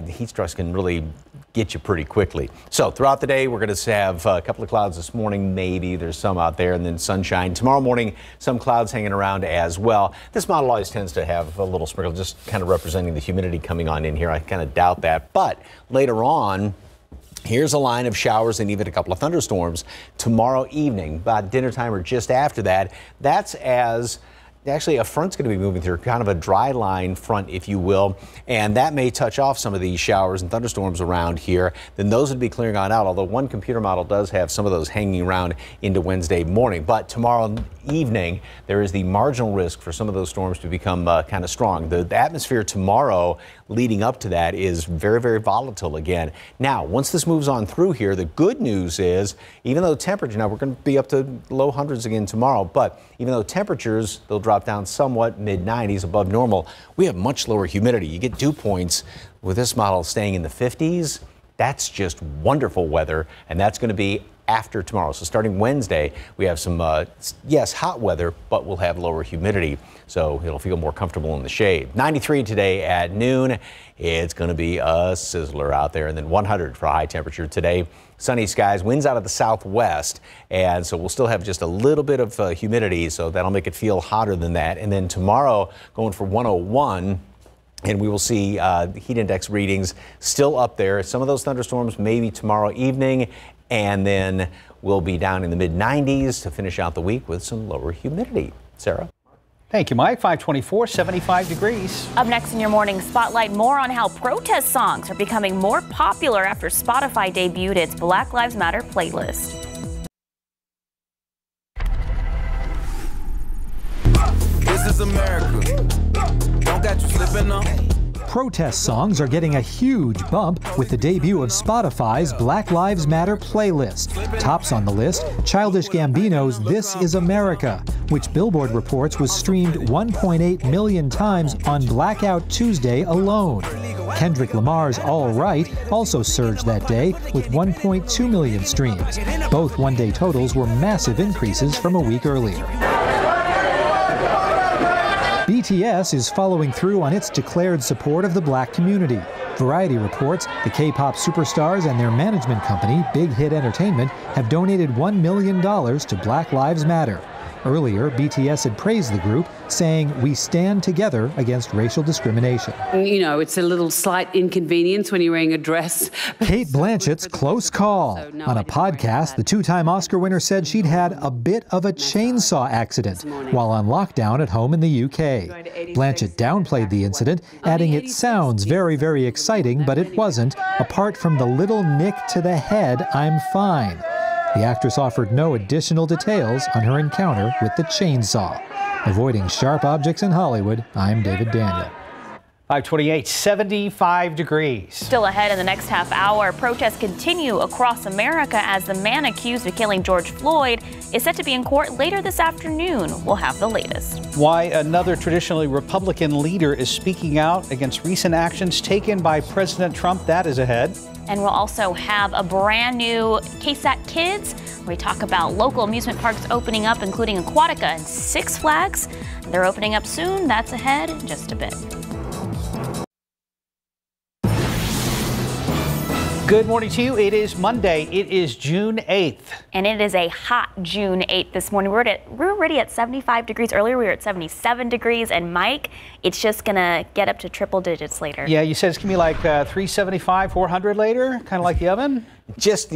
heat stress can really get you pretty quickly. So throughout the day, we're going to have a couple of clouds this morning, maybe there's some out there, and then sunshine. Tomorrow morning, some clouds hanging around as well. This model always tends to have a little sprinkle, just kind of representing the humidity coming on in here. I kind of doubt that, but later on, here's a line of showers and even a couple of thunderstorms tomorrow evening, about dinner time or just after that. That's as actually a front's going to be moving through, kind of a dry line front, if you will, and that may touch off some of these showers and thunderstorms around here. Then those would be clearing on out, although one computer model does have some of those hanging around into Wednesday morning. But tomorrow evening, there is the marginal risk for some of those storms to become kind of strong. The atmosphere tomorrow leading up to that is very, very volatile again. Now, once this moves on through here, the good news is, even though temperature, now we're going to be up to low hundreds again tomorrow, but even though temperatures, they'll drop down somewhat, mid-90s above normal, we have much lower humidity. You get dew points with this model staying in the 50s. That's just wonderful weather, and that's going to be after tomorrow. So starting Wednesday, we have some, yes, hot weather, but we'll have lower humidity, so it'll feel more comfortable in the shade. 93 today at noon. It's going to be a sizzler out there, and then 100 for a high temperature today. Sunny skies, winds out of the southwest, and so we'll still have just a little bit of humidity, so that'll make it feel hotter than that. And then tomorrow, going for 101. And we will see heat index readings still up there. Some of those thunderstorms maybe tomorrow evening, and then we'll be down in the mid-90s to finish out the week with some lower humidity. Sarah? Thank you, Mike. 524, 75 degrees. Up next in your morning spotlight, more on how protest songs are becoming more popular after Spotify debuted its Black Lives Matter playlist. This is America. Don't got you slipping up. protest songs are getting a huge bump with the debut of Spotify's Black Lives Matter playlist. Tops on the list, Childish Gambino's This Is America, which Billboard reports was streamed 1.8 million times on Blackout Tuesday alone. Kendrick Lamar's All Right also surged that day with 1.2 million streams. Both one-day totals were massive increases from a week earlier. BTS is following through on its declared support of the black community. Variety reports the K-pop superstars and their management company, Big Hit Entertainment, have donated $1 million to Black Lives Matter. Earlier, BTS had praised the group, saying, "We stand together against racial discrimination." You know, it's a little slight inconvenience when you're wearing a dress. Kate Blanchett's close call. On a podcast, the two-time Oscar winner said she'd had a bit of a chainsaw accident while on lockdown at home in the UK. Blanchett downplayed the incident, adding it sounds very, very exciting, but it wasn't. Apart from the little nick to the head, I'm fine. The actress offered no additional details on her encounter with the chainsaw. Avoiding sharp objects in Hollywood, I'm David Daniel. 528, 75 degrees. Still ahead in the next half hour, protests continue across America as the man accused of killing George Floyd is set to be in court later this afternoon. We'll have the latest. Why another traditionally Republican leader is speaking out against recent actions taken by President Trump, that is ahead. And we'll also have a brand new KSAT Kids, where we talk about local amusement parks opening up, including Aquatica and Six Flags. They're opening up soon. That's ahead in just a bit. Good morning to you. It is Monday. It is June 8th. And it is a hot June 8th this morning. We're already at 75 degrees. Earlier we were at 77 degrees. And Mike, it's just going to get up to triple digits later. Yeah, you said it's going to be like 375, 400 later, kind of like the oven? Just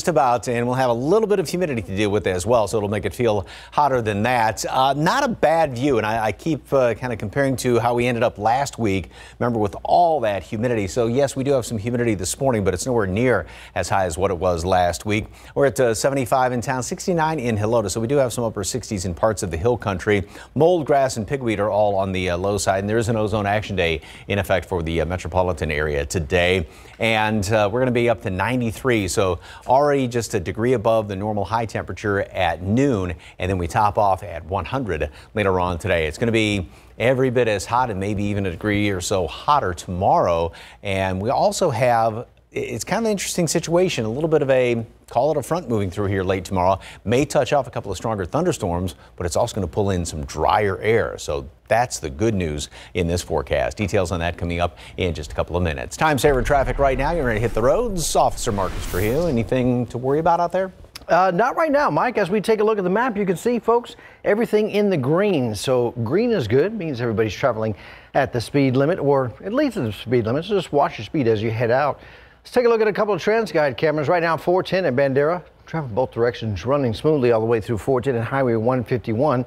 about, and we'll have a little bit of humidity to deal with as well, so it'll make it feel hotter than that. Not a bad view, and I keep kind of comparing to how we ended up last week, remember, with all that humidity. So yes, we do have some humidity this morning, but it's nowhere near as high as what it was last week. We're at 75 in town, 69 in Helota, so we do have some upper 60s in parts of the hill country. Mold, grass, and pigweed are all on the low side, and there is an ozone action day in effect for the metropolitan area today. And we're going to be up to 93. So already just a degree above the normal high temperature at noon, and then we top off at 100 later on today. It's going to be every bit as hot and maybe even a degree or so hotter tomorrow. And we also have, it's kind of an interesting situation, a little bit of a, call it a front moving through here late tomorrow. May touch off a couple of stronger thunderstorms, but it's also going to pull in some drier air. So that's the good news in this forecast. Details on that coming up in just a couple of minutes. Time saver traffic right now. You're ready to hit the roads. Officer Marcus Trujillo, anything to worry about out there? Not right now, Mike. As we take a look at the map, you can see, folks, everything in the green. So green is good, means everybody's traveling at the speed limit, or at least at the speed limit. So just watch your speed as you head out. Let's take a look at a couple of TRANSGUIDE cameras. Right now, 410 at Bandera. Traffic both directions running smoothly all the way through 410 and Highway 151.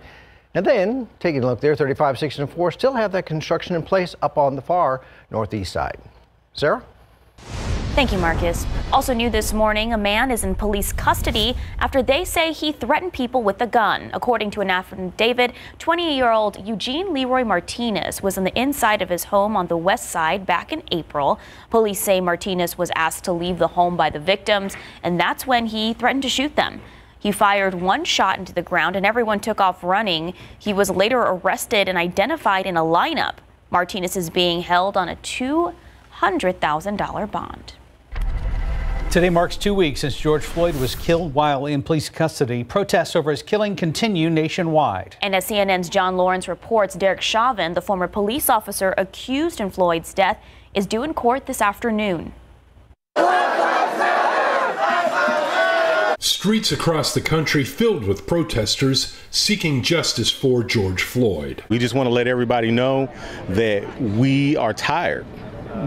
And then, taking a look there, 35, 6, and 4 still have that construction in place up on the far northeast side. Sarah? Thank you, Marcus. Also new this morning, a man is in police custody after they say he threatened people with a gun. According to an affidavit, 20-year-old Eugene Leroy Martinez was on the inside of his home on the west side back in April. Police say Martinez was asked to leave the home by the victims, and that's when he threatened to shoot them. He fired one shot into the ground and everyone took off running. He was later arrested and identified in a lineup. Martinez is being held on a $200,000 bond. Today marks 2 weeks since George Floyd was killed while in police custody. Protests over his killing continue nationwide. And as CNN's John Lawrence reports, Derek Chauvin, the former police officer accused in Floyd's death, is due in court this afternoon. Streets across the country filled with protesters seeking justice for George Floyd. We just want to let everybody know that we are tired.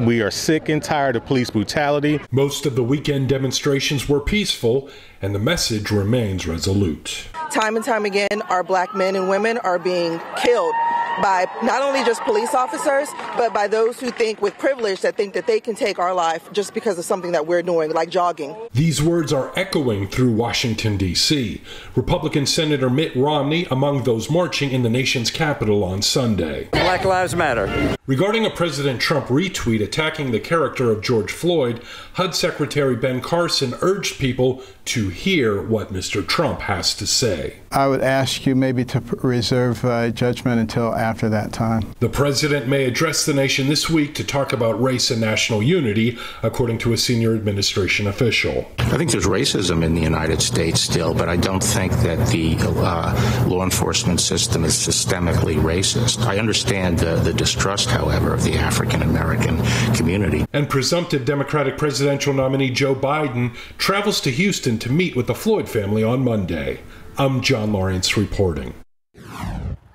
We are sick and tired of police brutality. Most of the weekend demonstrations were peaceful, and the message remains resolute. Time and time again, our black men and women are being killed by not only just police officers, but by those who think with privilege that think that they can take our life just because of something that we're doing, like jogging. These words are echoing through Washington, D.C. Republican Senator Mitt Romney among those marching in the nation's capital on Sunday. Black Lives Matter. Regarding a President Trump retweet attacking the character of George Floyd, HUD Secretary Ben Carson urged people to hear what Mr. Trump has to say. I would ask you maybe to reserve judgment until after that time. The president may address the nation this week to talk about race and national unity, according to a senior administration official. I think there's racism in the United States still, but I don't think that the law enforcement system is systemically racist. I understand the distrust, however, of the African American community. And presumptive Democratic presidential nominee Joe Biden travels to Houston to meet with the Floyd family on Monday. I'm John Lawrence reporting.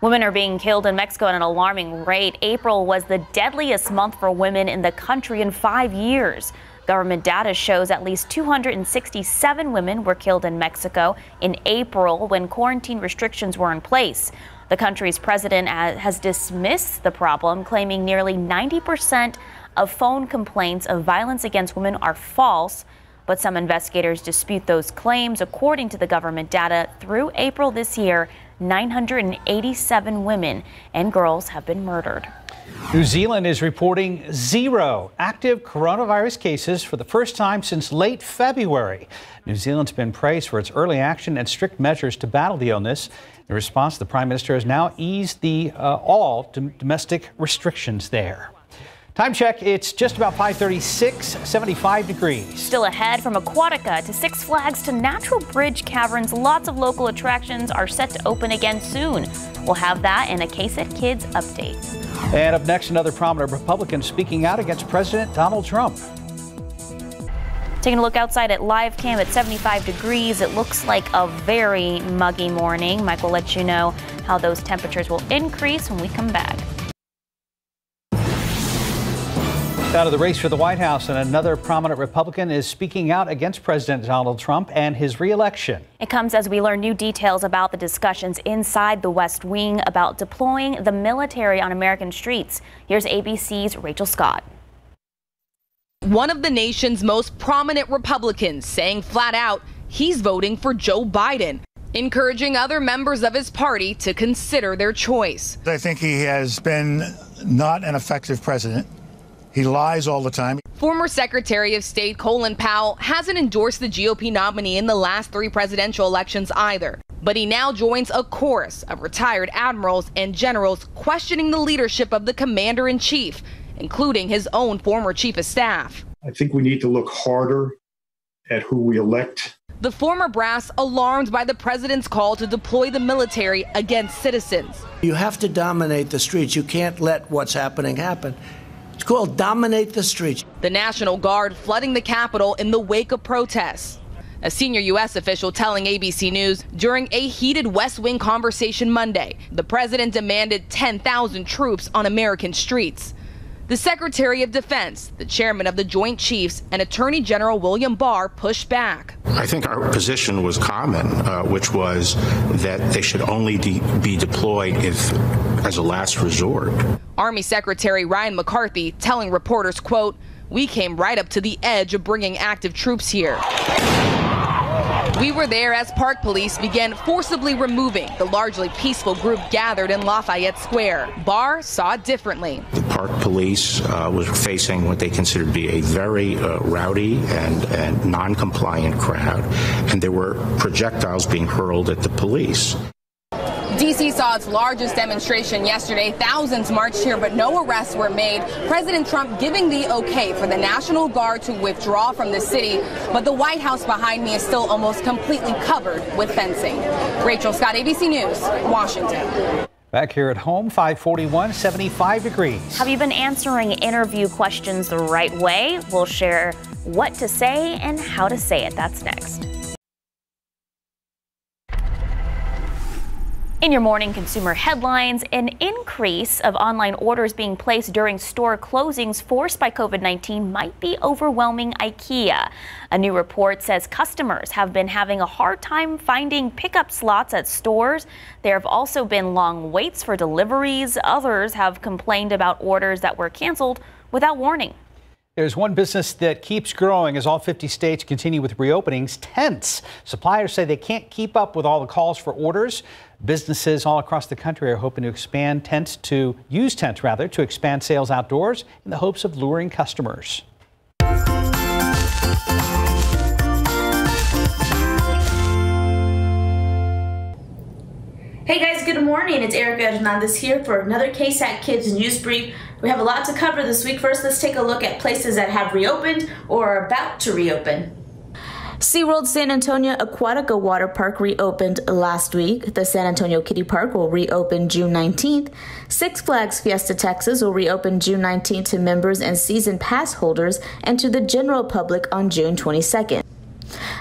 Women are being killed in Mexico at an alarming rate. April was the deadliest month for women in the country in 5 years. Government data shows at least 267 women were killed in Mexico in April when quarantine restrictions were in place. The country's president has dismissed the problem, claiming nearly 90% of phone complaints of violence against women are false. But some investigators dispute those claims. According to the government data, through April this year, 987 women and girls have been murdered. New Zealand is reporting 0 active coronavirus cases for the first time since late February. New Zealand's been praised for its early action and strict measures to battle the illness. In response, the Prime Minister has now eased all domestic restrictions there. Time check, it's just about 5:36, 75 degrees. Still ahead, from Aquatica to Six Flags to Natural Bridge Caverns, lots of local attractions are set to open again soon. We'll have that in a KSAT Kids update. And up next, another prominent Republican speaking out against President Donald Trump. Taking a look outside at live cam at 75 degrees. It looks like a very muggy morning. Mike will let you know how those temperatures will increase when we come back. Out of the race for the White House, and another prominent Republican is speaking out against President Donald Trump and his re-election. It comes as we learn new details about the discussions inside the West Wing about deploying the military on American streets. Here's ABC's Rachel Scott. One of the nation's most prominent Republicans saying flat out he's voting for Joe Biden, encouraging other members of his party to consider their choice. I think he has been not an effective president. He lies all the time. Former Secretary of State Colin Powell hasn't endorsed the GOP nominee in the last 3 presidential elections either. But he now joins a chorus of retired admirals and generals questioning the leadership of the commander-in-chief, including his own former chief of staff. I think we need to look harder at who we elect. The former brass alarmed by the president's call to deploy the military against citizens. You have to dominate the streets. You can't let what's happening happen. It's called dominate the streets. The National Guard flooding the Capitol in the wake of protests. A senior U.S. official telling ABC News during a heated West Wing conversation Monday, the president demanded 10,000 troops on American streets. The Secretary of Defense, the chairman of the Joint Chiefs, and Attorney General William Barr pushed back. I think our position was common, which was that they should only be deployed as a last resort. Army Secretary Ryan McCarthy telling reporters, quote, "We came right up to the edge of bringing active troops here. We were there as Park Police began forcibly removing the largely peaceful group gathered in Lafayette Square. Barr saw it differently. The Park Police was facing what they considered to be a very rowdy and non-compliant crowd, and there were projectiles being hurled at the police. D.C. saw its largest demonstration yesterday. Thousands marched here, but no arrests were made. President Trump giving the okay for the National Guard to withdraw from the city, but the White House behind me is still almost completely covered with fencing. Rachel Scott, ABC News, Washington. Back here at home, 541, 75 degrees. Have you been answering interview questions the right way? We'll share what to say and how to say it. That's next. In your morning consumer headlines, an increase of online orders being placed during store closings forced by COVID-19 might be overwhelming IKEA. A new report says customers have been having a hard time finding pickup slots at stores. There have also been long waits for deliveries. Others have complained about orders that were canceled without warning. There's one business that keeps growing as all 50 states continue with reopenings: tents. Suppliers say they can't keep up with all the calls for orders. Businesses all across the country are hoping to use tents to expand sales outdoors in the hopes of luring customers. Hey guys, good morning. It's Erica Hernandez here for another KSAT Kids News Brief. We have a lot to cover this week. First, let's take a look at places that have reopened or are about to reopen. SeaWorld San Antonio Aquatica Water Park reopened last week. The San Antonio Kiddie Park will reopen June 19th. Six Flags Fiesta Texas will reopen June 19th to members and season pass holders and to the general public on June 22nd.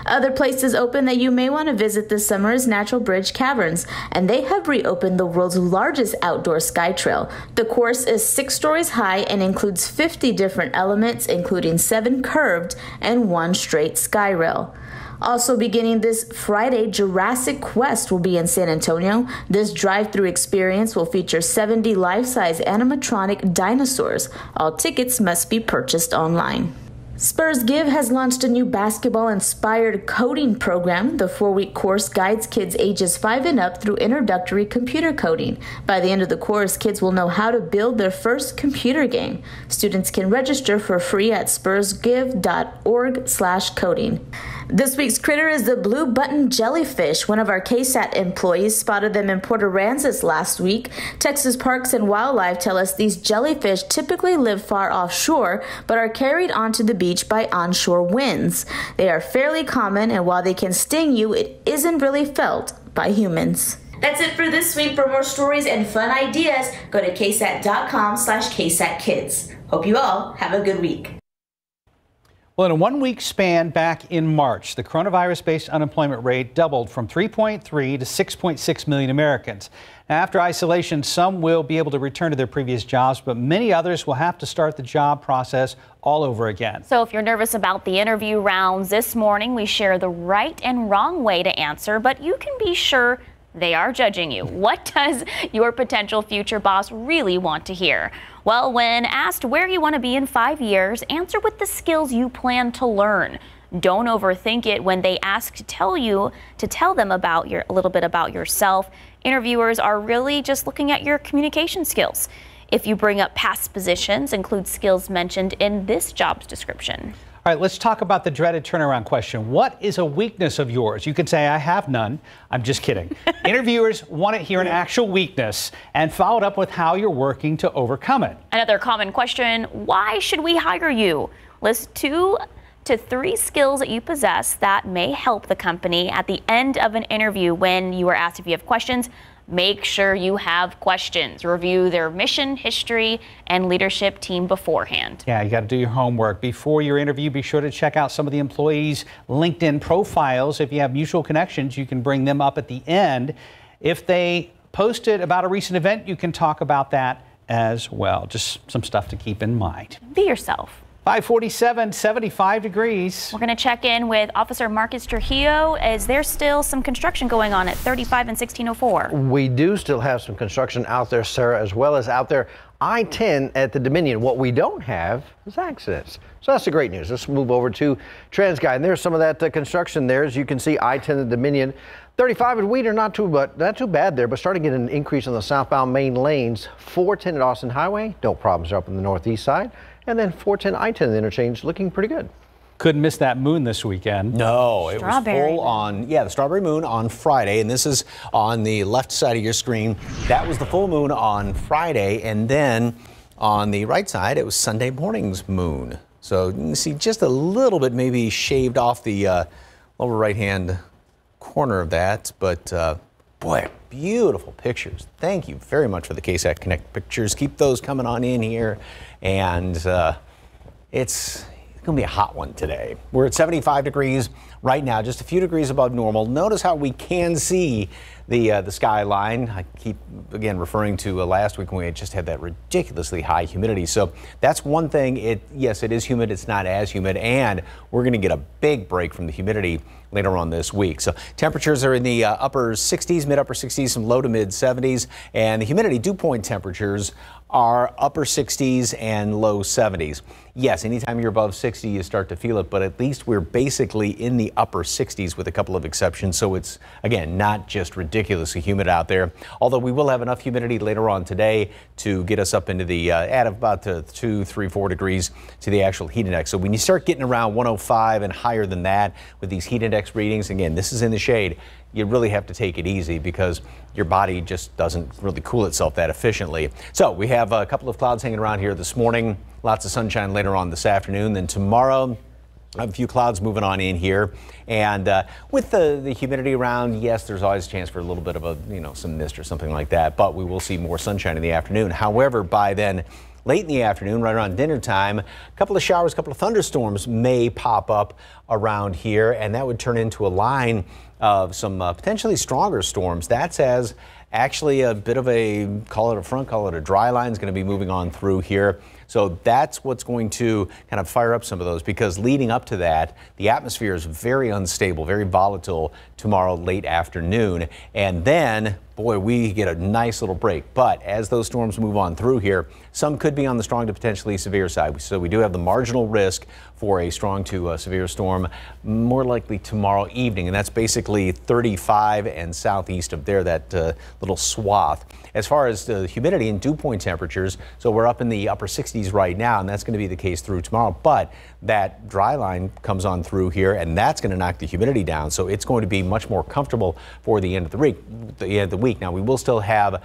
Other places open that you may want to visit this summer is Natural Bridge Caverns, and they have reopened the world's largest outdoor sky trail. The course is 6 stories high and includes 50 different elements, including 7 curved and 1 straight sky rail. Also beginning this Friday, Jurassic Quest will be in San Antonio. This drive-through experience will feature 70 life-size animatronic dinosaurs. All tickets must be purchased online. Spurs Give has launched a new basketball-inspired coding program. The 4-week course guides kids ages 5 and up through introductory computer coding. By the end of the course, kids will know how to build their first computer game. Students can register for free at spursgive.org/coding. This week's critter is the blue button jellyfish. One of our KSAT employees spotted them in Port Aransas last week. Texas Parks and Wildlife tell us these jellyfish typically live far offshore, but are carried onto the beach by onshore winds. They are fairly common, and while they can sting you, it isn't really felt by humans. That's it for this week. For more stories and fun ideas, go to ksat.com/KSATkids. Hope you all have a good week. Well, in a 1-week span back in March, the coronavirus-based unemployment rate doubled from 3.3 to 6.6 million Americans. Now, after isolation, some will be able to return to their previous jobs, but many others will have to start the job process all over again. So if you're nervous about the interview rounds this morning, we share the right and wrong way to answer, but you can be sure they are judging you. What does your potential future boss really want to hear? Well, when asked where you want to be in 5 years, answer with the skills you plan to learn. Don't overthink it when they ask to tell them about a little bit about yourself. Interviewers are really just looking at your communication skills. If you bring up past positions, include skills mentioned in this job's description. All right, let's talk about the dreaded turnaround question. What is a weakness of yours? You could say, I have none. I'm just kidding. Interviewers want to hear an actual weakness and follow it up with how you're working to overcome it. Another common question, why should we hire you? List 2 to 3 skills that you possess that may help the company. At the end of an interview, when you are asked if you have questions, make sure you have questions. Review their mission, history, and leadership team beforehand. Yeah, you got to do your homework. Before your interview, be sure to check out some of the employees' LinkedIn profiles. If you have mutual connections, you can bring them up at the end. If they posted about a recent event, you can talk about that as well. Just some stuff to keep in mind. Be yourself. 547, 75 degrees. We're going to check in with Officer Marcus Trujillo. Is there still some construction going on at 35 and 1604? We do still have some construction out there, Sarah, as well as out there I-10 at the Dominion. What we don't have is accidents. So that's the great news. Let's move over to TRANSGUIDE. And there's some of that construction there. As you can see, I-10 at the Dominion. 35 at Wheater, not too bad there, but starting to get an increase on the southbound main lanes. 410 at Austin Highway, no problems up on the northeast side. And then 410 I-10 the interchange looking pretty good. Couldn't miss that moon this weekend. No, it was full on, the strawberry moon on Friday, and this is on the left side of your screen. That was the full moon on Friday, and then on the right side, it was Sunday morning's moon. So you can see just a little bit maybe shaved off the lower right-hand corner of that, but boy, beautiful pictures. Thank you very much for the KSAT Connect pictures. Keep those coming on in here, and it's going to be a hot one today. We're at 75 degrees right now, just a few degrees above normal. Notice how we can see the skyline. I keep, again, referring to last week when we just had that ridiculously high humidity. So that's one thing. Yes, it is humid. It's not as humid. And we're going to get a big break from the humidity later on this week. So temperatures are in the upper 60s, mid-upper 60s, some low to mid 70s. And the humidity dew point temperatures are upper 60s and low 70s. Yes, anytime you're above 60, you start to feel it, but at least we're basically in the upper 60s with a couple of exceptions. So it's, again, not just ridiculously humid out there, although we will have enough humidity later on today to get us up into the at about 2, 3, 4 degrees to the actual heat index. So when you start getting around 105 and higher than that with these heat index readings, again, this is in the shade, you really have to take it easy because your body just doesn't really cool itself that efficiently. So we have a couple of clouds hanging around here this morning, lots of sunshine later on this afternoon. Then tomorrow, a few clouds moving on in here. And with the humidity around, yes, there's always a chance for a little bit of some mist or something like that, but we will see more sunshine in the afternoon. However, by then, late in the afternoon, right around dinner time, a couple of showers, a couple of thunderstorms may pop up around here, and that would turn into a line of some potentially stronger storms. That's as actually a bit of a, call it a front, call it a dry line, is going to be moving on through here. So that's what's going to kind of fire up some of those, because leading up to that, the atmosphere is very unstable, very volatile tomorrow late afternoon. And then, boy, we get a nice little break. But as those storms move on through here, some could be on the strong to potentially severe side. So we do have the marginal risk for a strong to severe storm, more likely tomorrow evening. And that's basically 35 and southeast of there, that little swath. As far as the humidity and dew point temperatures, so we're up in the upper 60s right now, and that's going to be the case through tomorrow. But that dry line comes on through here, and that's going to knock the humidity down. So it's going to be much more comfortable for the end of the week. Now, we will still have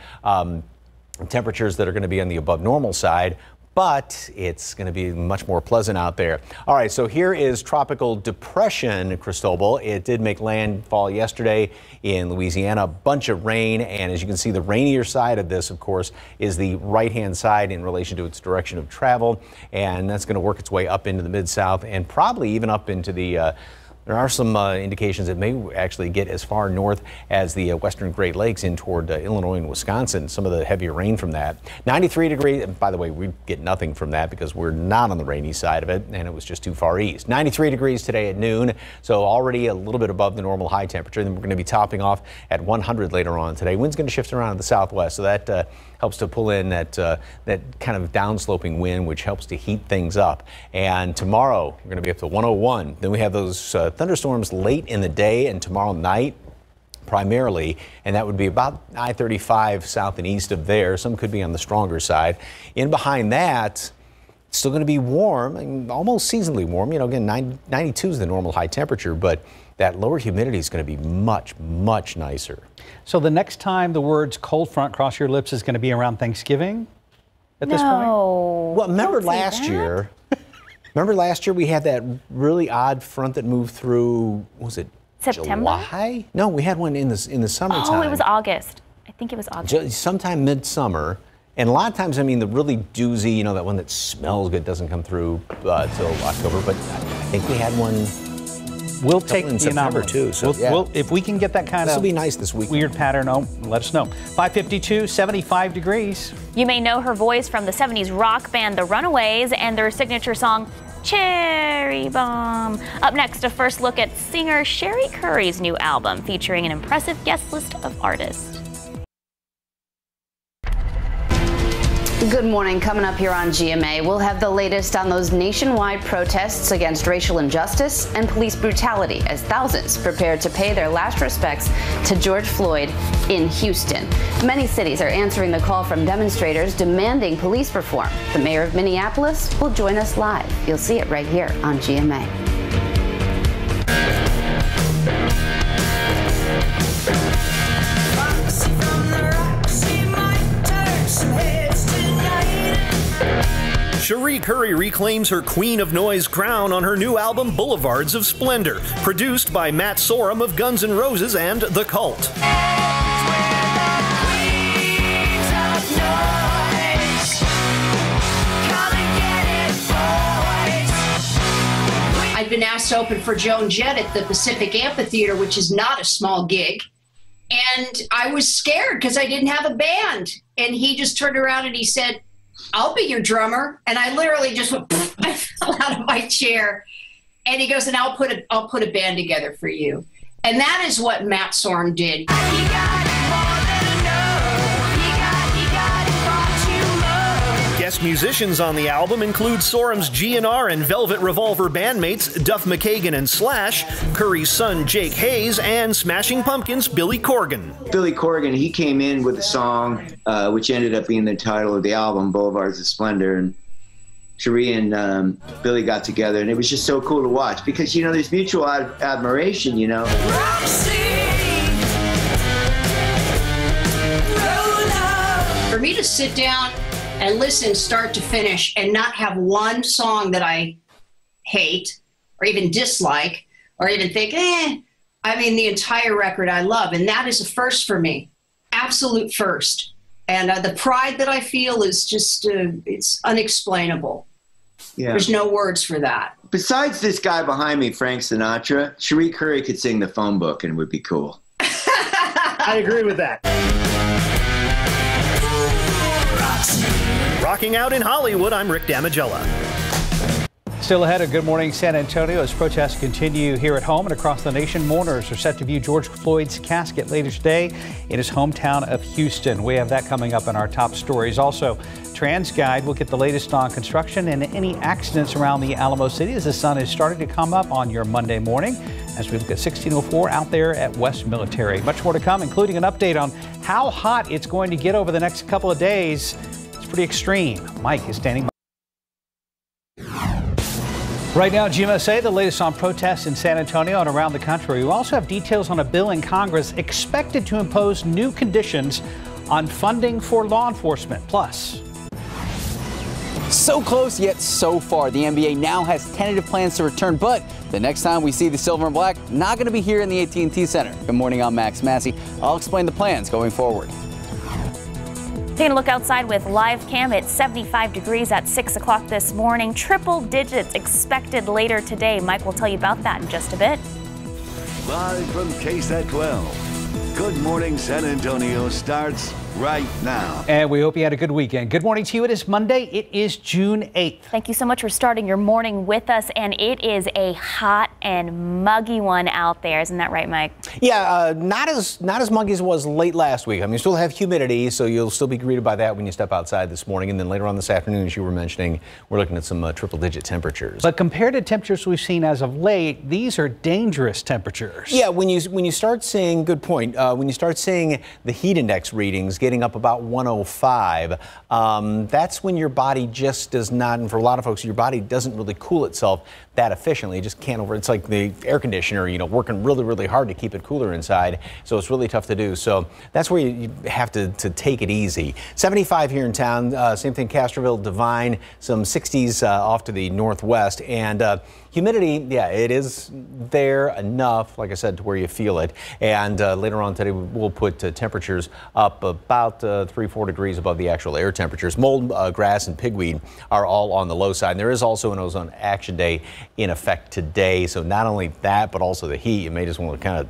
temperatures that are going to be on the above normal side, but it's going to be much more pleasant out there. All right, so here is tropical depression Cristobal. It did make landfall yesterday in Louisiana, a bunch of rain, and as you can see, the rainier side of this, of course, is the right-hand side in relation to its direction of travel, and that's going to work its way up into the Mid-South and probably even up into the there are some indications it may actually get as far north as the western Great Lakes in toward Illinois and Wisconsin, some of the heavier rain from that. 93 degrees, and by the way, we get nothing from that because we're not on the rainy side of it, and it was just too far east. 93 degrees today at noon, so already a little bit above the normal high temperature. Then we're going to be topping off at 100 later on today. Wind's going to shift around to the southwest, so that helps to pull in that kind of downsloping wind, which helps to heat things up. And tomorrow, we're going to be up to 101. Then we have those thunderstorms late in the day and tomorrow night primarily, and that would be about I-35 south and east of there. Some could be on the stronger side. In behind that, it's still going to be warm, almost seasonally warm. Again, 92 is the normal high temperature, but that lower humidity is going to be much, much nicer. So the next time the words cold front cross your lips is going to be around Thanksgiving at this point? Well, remember last year? Remember last year we had that really odd front that moved through, was it September? July? No, we had one in the summertime. Oh, it was August. I think it was August. Sometime midsummer. And a lot of times, I mean, the really doozy, that one that smells good doesn't come through till October. But I think we had one. We'll take in the September anomaly. too. So We'll, if we can get that kind This of will be nice this week. Weird pattern, let us know. 552, 75 degrees. You may know her voice from the 70s rock band The Runaways and their signature song, Cherry Bomb. Up next, a first look at singer Sherry Curry's new album featuring an impressive guest list of artists. Good morning. Coming up here on GMA, we'll have the latest on those nationwide protests against racial injustice and police brutality as thousands prepare to pay their last respects to George Floyd in Houston. Many cities are answering the call from demonstrators demanding police reform. The mayor of Minneapolis will join us live. You'll see it right here on GMA. Sherry Curry reclaims her Queen of Noise crown on her new album Boulevards of Splendor, produced by Matt Sorum of Guns N' Roses and The Cult. I'd been asked to open for Joan Jett at the Pacific Amphitheater, which is not a small gig. And I was scared because I didn't have a band. And he just turned around and he said, I'll be your drummer. And I literally just went, I fell out of my chair. And he goes, and I'll put a band together for you. And that is what Matt Sorum did. Guest musicians on the album include Sorum's GNR and Velvet Revolver bandmates Duff McKagan and Slash, Curry's son Jake Hayes, and Smashing Pumpkins' Billy Corgan. Billy Corgan, he came in with a song which ended up being the title of the album, Boulevards of Splendor, and Cherie and Billy got together, and it was just so cool to watch because, you know, there's mutual admiration, you know. For me to sit down and listen start to finish and not have one song that I hate or even dislike or even think, I mean, the entire record I love. And that is a first for me, absolute first. And the pride that I feel is just, it's unexplainable. Yeah. There's no words for that. Besides this guy behind me, Frank Sinatra, Cherie Curry could sing the phone book and it would be cool. I agree with that. Rocking out in Hollywood, I'm Rick Damigella. Still ahead of Good Morning San Antonio as protests continue here at home and across the nation. Mourners are set to view George Floyd's casket later today in his hometown of Houston. We have that coming up in our top stories. Also, TRANSGUIDE will get the latest on construction and any accidents around the Alamo City as the sun is starting to come up on your Monday morning as we look at 1604 out there at West Military. Much more to come, including an update on how hot it's going to get over the next couple of days. It's pretty extreme. Mike is standing by. Right now, GMSA, the latest on protests in San Antonio and around the country. We also have details on a bill in Congress expected to impose new conditions on funding for law enforcement. Plus, so close yet so far. The NBA now has tentative plans to return, but the next time we see the silver and black, not going to be here in the AT&T Center. Good morning, I'm Max Massey. I'll explain the plans going forward. Taking a look outside with live cam at 75 degrees at 6 o'clock this morning. Triple digits expected later today. Mike will tell you about that in just a bit. Live from KSAT 12. Good Morning San Antonio starts right now. And we hope you had a good weekend. Good morning to you. It is Monday. It is June 8th. Thank you so much for starting your morning with us. And it is a hot and muggy one out there. Isn't that right, Mike? Yeah, not as muggy as it was late last week. I mean, you still have humidity, so you'll still be greeted by that when you step outside this morning. And then later on this afternoon, as you were mentioning, we're looking at some triple-digit temperatures. But compared to temperatures we've seen as of late, these are dangerous temperatures. Yeah, when you start seeing, good point, when you start seeing the heat index readings getting up about 105, that's when your body just does not, and for a lot of folks, your body doesn't really cool itself that efficiently. It just can't it's like the air conditioner, you know, working really, really hard to keep it cooler inside. So it's really tough to do. So that's where you have to take it easy. 75 here in town, same thing, Castroville, Devine, some 60s off to the northwest. And humidity, yeah, it is there enough, like I said, to where you feel it. And later on today, we'll put temperatures up about 3-4 degrees above the actual air temperatures. Mold, grass, and pigweed are all on the low side. And there is also an ozone action day in effect today. So not only that, but also the heat. You may just want to kind of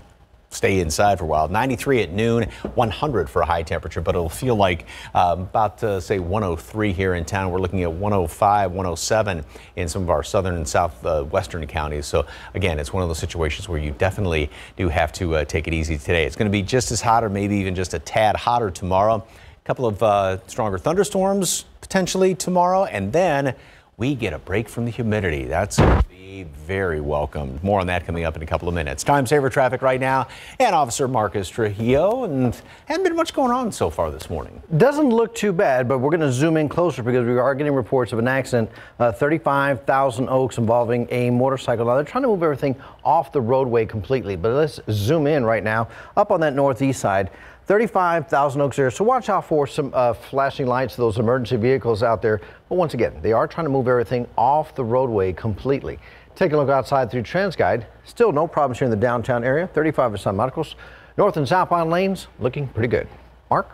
stay inside for a while. 93 at noon, 100 for a high temperature, but it'll feel like about say 103 here in town. We're looking at 105, 107 in some of our southern and southwestern counties. So again, it's one of those situations where you definitely do have to take it easy today. It's going to be just as hot or maybe even just a tad hotter tomorrow. A couple of stronger thunderstorms potentially tomorrow, and then we get a break from the humidity. That's going to be very welcome. More on that coming up in a couple of minutes. Time saver traffic right now, and Officer Marcus Trujillo, and hasn't been much going on so far this morning. Doesn't look too bad, but we're going to zoom in closer because we are getting reports of an accident, 35,000 Oaks, involving a motorcycle. Now they're trying to move everything off the roadway completely, but let's zoom in right now up on that northeast side. 35,000 Oaks there, so watch out for some flashing lights, those emergency vehicles out there. But once again, they are trying to move everything off the roadway completely. Take a look outside through TRANSGUIDE. Still no problems here in the downtown area. 35 at San Marcos. North and southbound lanes looking pretty good. Mark?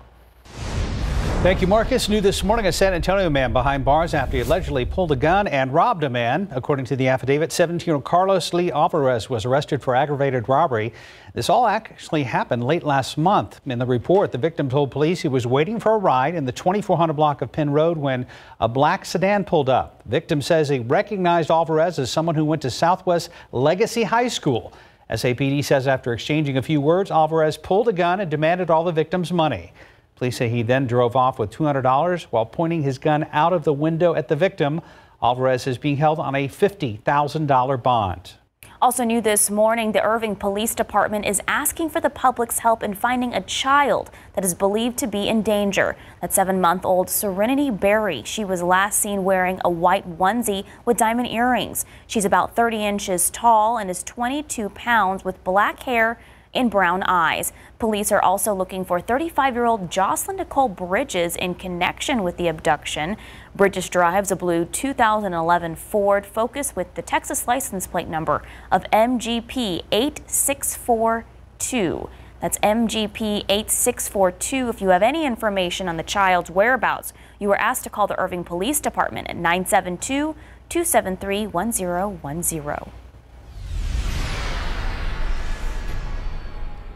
Thank you, Marcus. New this morning, a San Antonio man behind bars after he allegedly pulled a gun and robbed a man. According to the affidavit, 17-year-old Carlos Lee Alvarez was arrested for aggravated robbery. This all actually happened late last month. In the report, the victim told police he was waiting for a ride in the 2400 block of Penn Road when a black sedan pulled up. The victim says he recognized Alvarez as someone who went to Southwest Legacy High School. SAPD says after exchanging a few words, Alvarez pulled a gun and demanded all the victim's money. Police say he then drove off with $200 while pointing his gun out of the window at the victim. Alvarez is being held on a $50,000 bond. Also new this morning, the Irving Police Department is asking for the public's help in finding a child that is believed to be in danger. That's 7-month-old Serenity Berry. She was last seen wearing a white onesie with diamond earrings. She's about 30 inches tall and is 22 pounds with black hair and brown eyes. Police are also looking for 35-year-old Jocelyn Nicole Bridges in connection with the abduction. Bridges drives a blue 2011 Ford Focus with the Texas license plate number of MGP 8642. That's MGP 8642. If you have any information on the child's whereabouts, you are asked to call the Irving Police Department at 972-273-1010.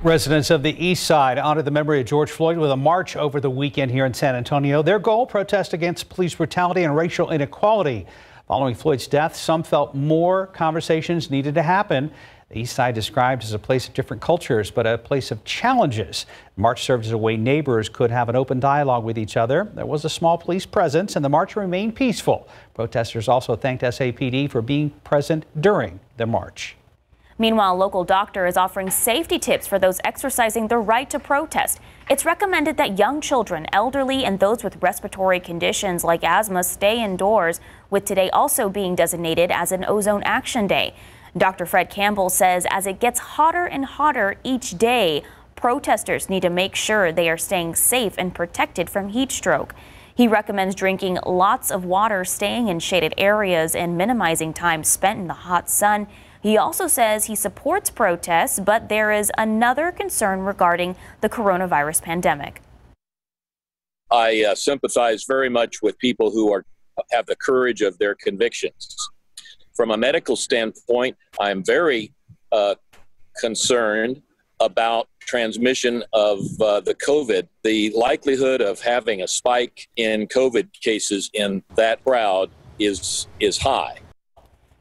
Residents of the East Side honored the memory of George Floyd with a march over the weekend here in San Antonio. Their goal, protest against police brutality and racial inequality. Following Floyd's death, some felt more conversations needed to happen. The East Side described as a place of different cultures, but a place of challenges. The march served as a way neighbors could have an open dialogue with each other. There was a small police presence, and the march remained peaceful. Protesters also thanked SAPD for being present during the march. Meanwhile, a local doctor is offering safety tips for those exercising their right to protest. It's recommended that young children, elderly, and those with respiratory conditions like asthma stay indoors, with today also being designated as an Ozone Action Day. Dr. Fred Campbell says as it gets hotter and hotter each day, protesters need to make sure they are staying safe and protected from heat stroke. He recommends drinking lots of water, staying in shaded areas, and minimizing time spent in the hot sun. He also says he supports protests, but there is another concern regarding the coronavirus pandemic. I sympathize very much with people who have the courage of their convictions. From a medical standpoint, I'm very concerned about transmission of the COVID. The likelihood of having a spike in COVID cases in that crowd is high.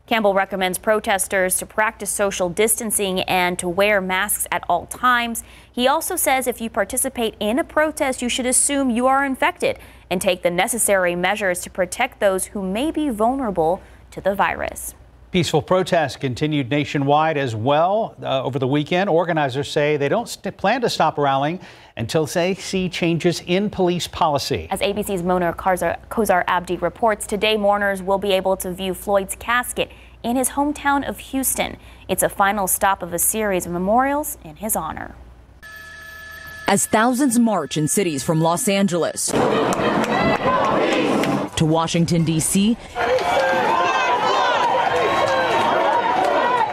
Campbell recommends protesters to practice social distancing and to wear masks at all times. He also says if you participate in a protest, you should assume you are infected and take the necessary measures to protect those who may be vulnerable to the virus. Peaceful protests continued nationwide as well over the weekend. Organizers say they don't plan to stop rallying until they see changes in police policy. As ABC's Mona Kozar Abdi reports, today mourners will be able to view Floyd's casket in his hometown of Houston. It's a final stop of a series of memorials in his honor. As thousands march in cities from Los Angeles to Washington, D.C.,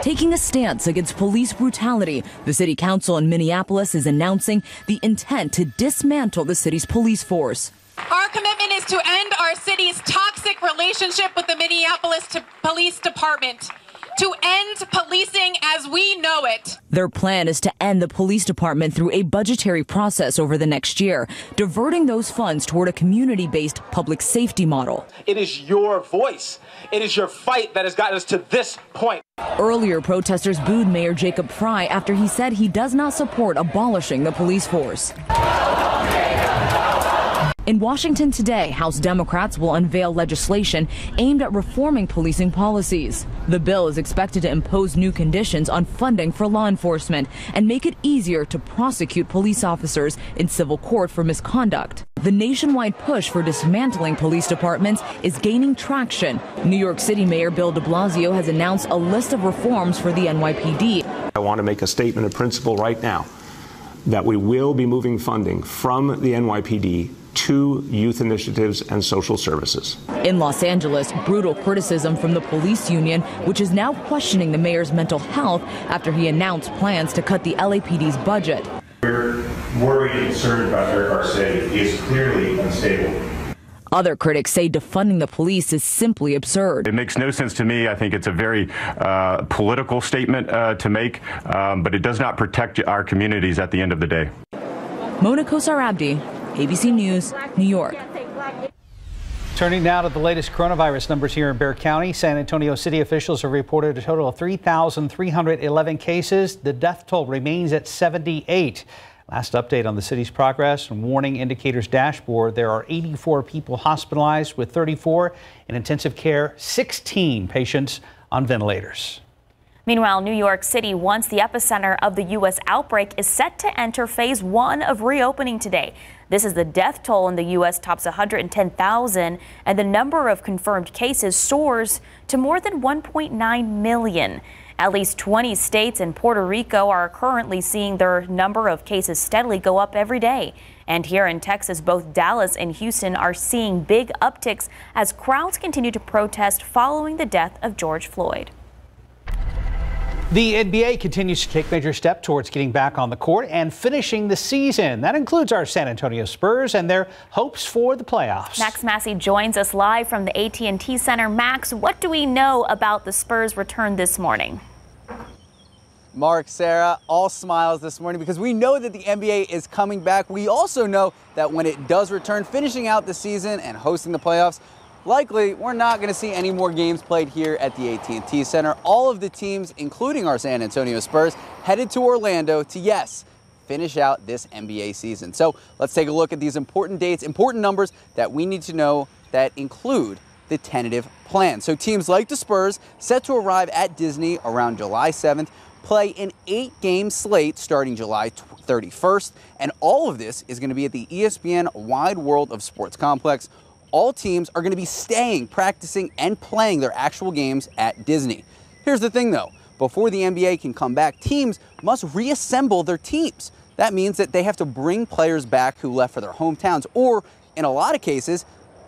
taking a stance against police brutality, the city council in Minneapolis is announcing the intent to dismantle the city's police force. Our commitment is to end our city's toxic relationship with the Minneapolis Police Department, to end policing as we know it. Their plan is to end the police department through a budgetary process over the next year, diverting those funds toward a community-based public safety model. It is your voice. It is your fight that has gotten us to this point. Earlier, protesters booed Mayor Jacob Frey after he said he does not support abolishing the police force. In Washington today, House Democrats will unveil legislation aimed at reforming policing policies. The bill is expected to impose new conditions on funding for law enforcement and make it easier to prosecute police officers in civil court for misconduct. The nationwide push for dismantling police departments is gaining traction. New York City Mayor Bill de Blasio has announced a list of reforms for the NYPD. I want to make a statement of principle right now that we will be moving funding from the NYPD to youth initiatives and social services. In Los Angeles, brutal criticism from the police union, which is now questioning the mayor's mental health after he announced plans to cut the LAPD's budget. We're worried and concerned about our city. He is clearly unstable. Other critics say defunding the police is simply absurd. It makes no sense to me. I think it's a very political statement to make, but it does not protect our communities at the end of the day. Mona Kosar-Abdi, ABC News, New York. Turning now to the latest coronavirus numbers here in Bexar County. San Antonio city officials have reported a total of 3,311 cases. The death toll remains at 78. Last update on the city's progress and warning indicators dashboard. There are 84 people hospitalized, with 34 in intensive care, 16 patients on ventilators. Meanwhile, New York City, once the epicenter of the U.S. outbreak, is set to enter phase 1 of reopening today. This is the death toll in the U.S. tops 110,000, and the number of confirmed cases soars to more than 1.9 million. At least 20 states and Puerto Rico are currently seeing their number of cases steadily go up every day. And here in Texas, both Dallas and Houston are seeing big upticks as crowds continue to protest following the death of George Floyd. The NBA continues to take major steps towards getting back on the court and finishing the season. That includes our San Antonio Spurs and their hopes for the playoffs. Max Massey joins us live from the AT&T Center. Max, what do we know about the Spurs' return this morning? Mark, Sarah, all smiles this morning because we know that the NBA is coming back. We also know that when it does return, finishing out the season and hosting the playoffs, likely, we're not going to see any more games played here at the AT&T Center. All of the teams, including our San Antonio Spurs, headed to Orlando to, yes, finish out this NBA season. So let's take a look at these important dates, important numbers that we need to know that include the tentative plan. So teams like the Spurs, set to arrive at Disney around July 7th, play an 8-game slate starting July 31st. And all of this is going to be at the ESPN Wide World of Sports Complex. All teams are going to be staying, practicing, and playing their actual games at Disney. Here's the thing, though. Before the NBA can come back, teams must reassemble their teams. That means that they have to bring players back who left for their hometowns, or, in a lot of cases,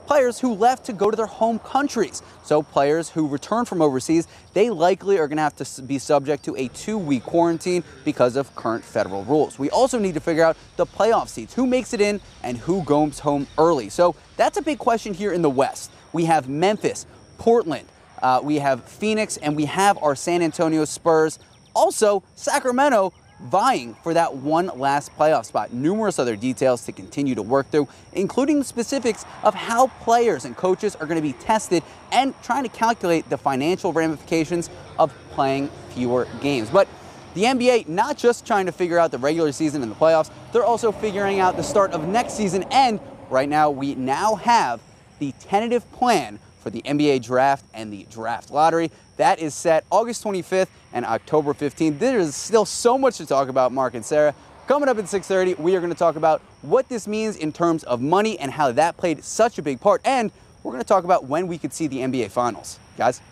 players who left to go to their home countries. So players who return from overseas, they likely are going to have to be subject to a 2-week quarantine because of current federal rules. We also need to figure out the playoff seeds, who makes it in and who goes home early. So that's a big question here in the West. We have Memphis, Portland, we have Phoenix, and we have our San Antonio Spurs. Also, Sacramento vying for that one last playoff spot. Numerous other details to continue to work through, including the specifics of how players and coaches are going to be tested and trying to calculate the financial ramifications of playing fewer games. But the NBA not just trying to figure out the regular season and the playoffs, they're also figuring out the start of next season. And right now, we now have the tentative plan for the NBA draft and the draft lottery. That is set August 25th and October 15th. There is still so much to talk about, Mark and Sarah. Coming up at 6:30, we are going to talk about what this means in terms of money and how that played such a big part. And we're going to talk about when we could see the NBA Finals. Guys?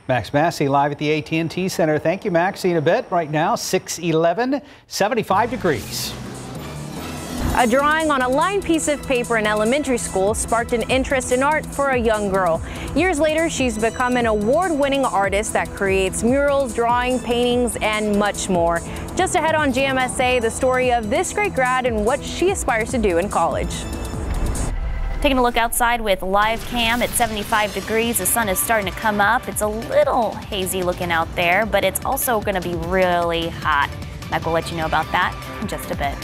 Max Massey live at the AT&T Center. Thank you, Max. See you in a bit. Right now, 6:11, 75 degrees. A drawing on a lined piece of paper in elementary school sparked an interest in art for a young girl. Years later, she's become an award-winning artist that creates murals, drawing, paintings, and much more. Just ahead on GMSA, the story of this great grad and what she aspires to do in college. Taking a look outside with live cam at 75 degrees. The sun is starting to come up. It's a little hazy looking out there, but it's also going to be really hot. Mike will let you know about that in just a bit.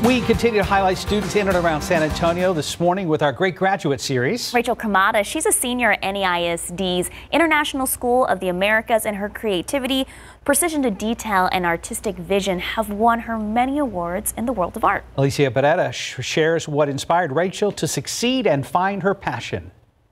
We continue to highlight students in and around San Antonio this morning with our Great Graduate Series. Rachel Kamada, she's a senior at NEISD's International School of the Americas, and her creativity, precision to detail, and artistic vision have won her many awards in the world of art. Alicia Beretta shares what inspired Rachel to succeed and find her passion.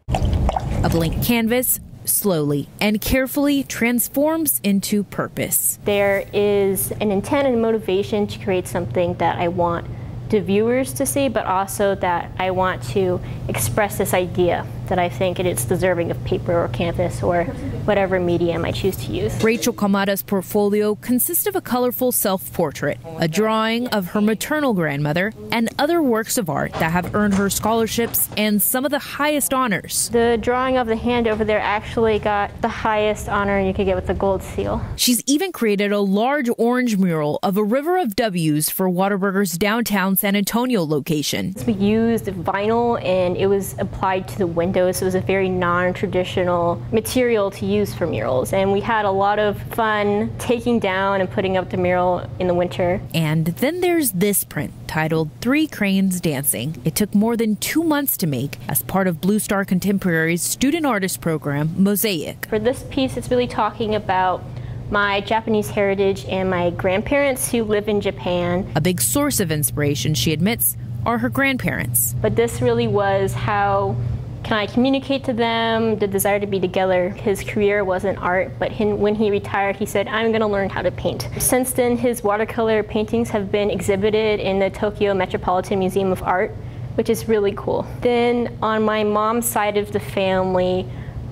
A blank canvas slowly and carefully transforms into purpose. There is an intent and motivation to create something that I want the viewers to see, but also that I want to express this idea that I think it's deserving of paper or canvas or whatever medium I choose to use. Rachel Kamada's portfolio consists of a colorful self-portrait, a drawing of her maternal grandmother, and other works of art that have earned her scholarships and some of the highest honors. The drawing of the hand over there actually got the highest honor you could get with the gold seal. She's even created a large orange mural of a river of W's for Whataburger's downtown San Antonio location. We used vinyl and it was applied to the windows. So it was a very non-traditional material to use for murals. And we had a lot of fun taking down and putting up the mural in the winter. And then there's this print titled 3 Cranes Dancing. It took more than 2 months to make as part of Blue Star Contemporary's student artist program, Mosaic. For this piece, it's really talking about my Japanese heritage and my grandparents who live in Japan. A big source of inspiration, she admits, are her grandparents. But this really was how can I communicate to them the desire to be together. His career wasn't art, but when he retired, he said, I'm going to learn how to paint. Since then, his watercolor paintings have been exhibited in the Tokyo Metropolitan Museum of Art, which is really cool. Then on my mom's side of the family,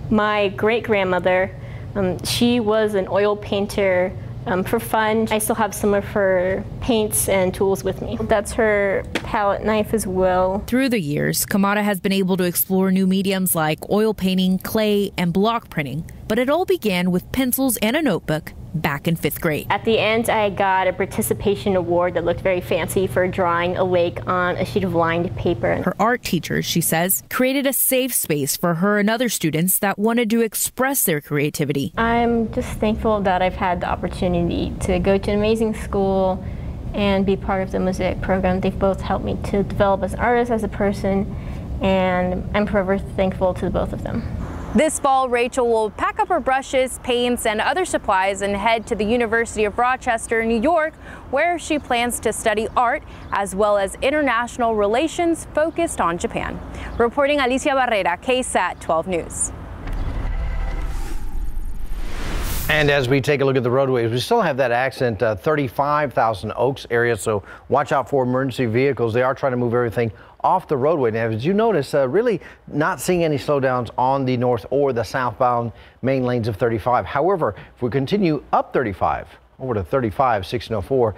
my great-grandmother, she was an oil painter for fun. I still have some of her paints and tools with me. That's her palette knife as well. Through the years, Kamada has been able to explore new mediums like oil painting, clay, and block printing. But it all began with pencils and a notebook back in 5th grade. At the end, I got a participation award that looked very fancy for drawing a lake on a sheet of lined paper. Her art teachers, she says, created a safe space for her and other students that wanted to express their creativity. I'm just thankful that I've had the opportunity to go to an amazing school and be part of the Mosaic program. They've both helped me to develop as an artist, as a person, and I'm forever thankful to both of them. This fall, Rachel will pack up her brushes, paints, and other supplies and head to the University of Rochester, New York, where she plans to study art as well as international relations focused on Japan. Reporting Alicia Barrera, KSAT 12 News. And as we take a look at the roadways, we still have that accident, 35,000 Oaks area, so watch out for emergency vehicles. They are trying to move everything off the roadway. Now, as you notice, really not seeing any slowdowns on the north or the southbound main lanes of 35. However, if we continue up 35 over to 35, 1604,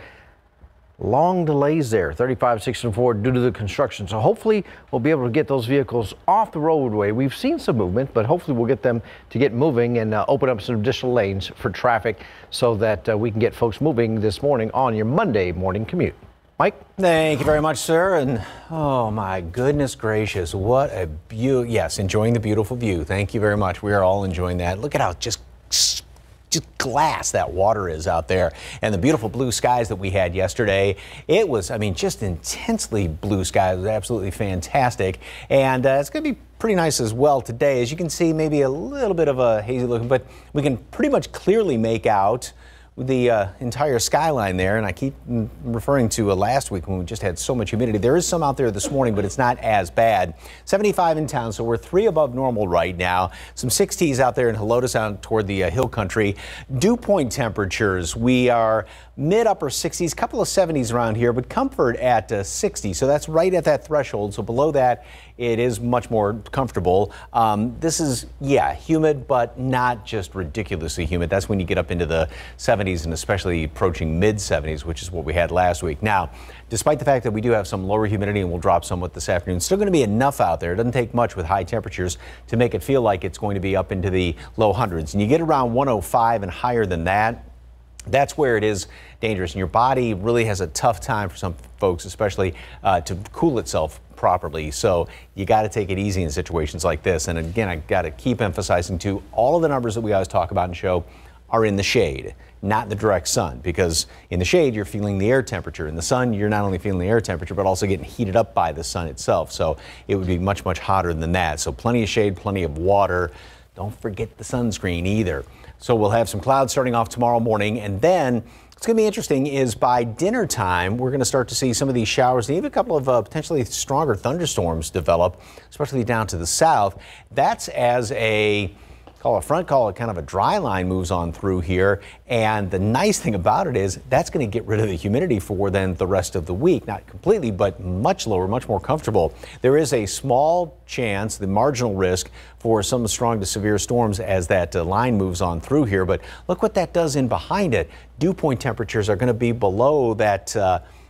long delays there, 35, 1604 due to the construction. So hopefully we'll be able to get those vehicles off the roadway. We've seen some movement, but hopefully we'll get them to get moving and open up some additional lanes for traffic so that we can get folks moving this morning on your Monday morning commute. Mike? Thank you very much, sir. And oh my goodness gracious, what a view. Yes, enjoying the beautiful view. Thank you very much. We are all enjoying that. Look at how just glass that water is out there, and the beautiful blue skies that we had yesterday. It was, I mean, just intensely blue skies. It was absolutely fantastic, and it's going to be pretty nice as well today. As you can see, maybe a little bit of a hazy look, but we can pretty much clearly make out the entire skyline there, and I keep referring to last week when we just had so much humidity. There is some out there this morning, but it's not as bad. 75 in town, so we're 3 above normal right now. Some 60s out there in Helotes out toward the hill country. Dew point temperatures, we are mid-upper 60s, couple of 70s around here, but comfort at 60. So that's right at that threshold. So below that, it is much more comfortable. This is, yeah, humid, but not just ridiculously humid. That's when you get up into the 70s and especially approaching mid-70s, which is what we had last week. Now, despite the fact that we do have some lower humidity and we'll drop somewhat this afternoon, still going to be enough out there. It doesn't take much with high temperatures to make it feel like it's going to be up into the low hundreds. And you get around 105 and higher than that, that's where it is dangerous, and your body really has a tough time for some folks, especially to cool itself properly. So you got to take it easy in situations like this. And again, I got to keep emphasizing too, all of the numbers that we always talk about and show are in the shade, not in the direct sun, because in the shade you're feeling the air temperature. In the sun, you're not only feeling the air temperature, but also getting heated up by the sun itself. So it would be much, much hotter than that. So plenty of shade, plenty of water. Don't forget the sunscreen either. So we'll have some clouds starting off tomorrow morning, and then what's going to be interesting is by dinner time, we're going to start to see some of these showers and even a couple of potentially stronger thunderstorms develop, especially down to the south. That's as a call a front, call it kind of a dry line moves on through here. And the nice thing about it is that's going to get rid of the humidity for then the rest of the week. Not completely, but much lower, much more comfortable. There is a small chance, the marginal risk for some strong to severe storms as that line moves on through here. But look what that does in behind it. Dew point temperatures are going to be below that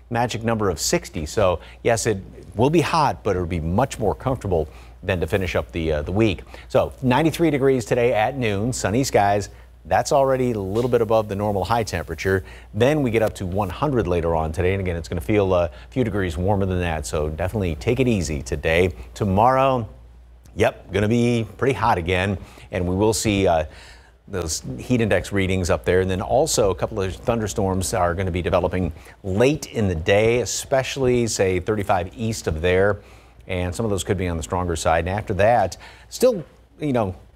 magic number of 60. So yes, it will be hot, but it'll be much more comfortable than to finish up the week. So 93 degrees today at noon, sunny skies. That's already a little bit above the normal high temperature. Then we get up to 100 later on today. And again, it's going to feel a few degrees warmer than that. So definitely take it easy today. Tomorrow, yep, going to be pretty hot again. And we will see those heat index readings up there. And then also a couple of thunderstorms are going to be developing late in the day, especially say 35 east of there. And some of those could be on the stronger side. And after that, still,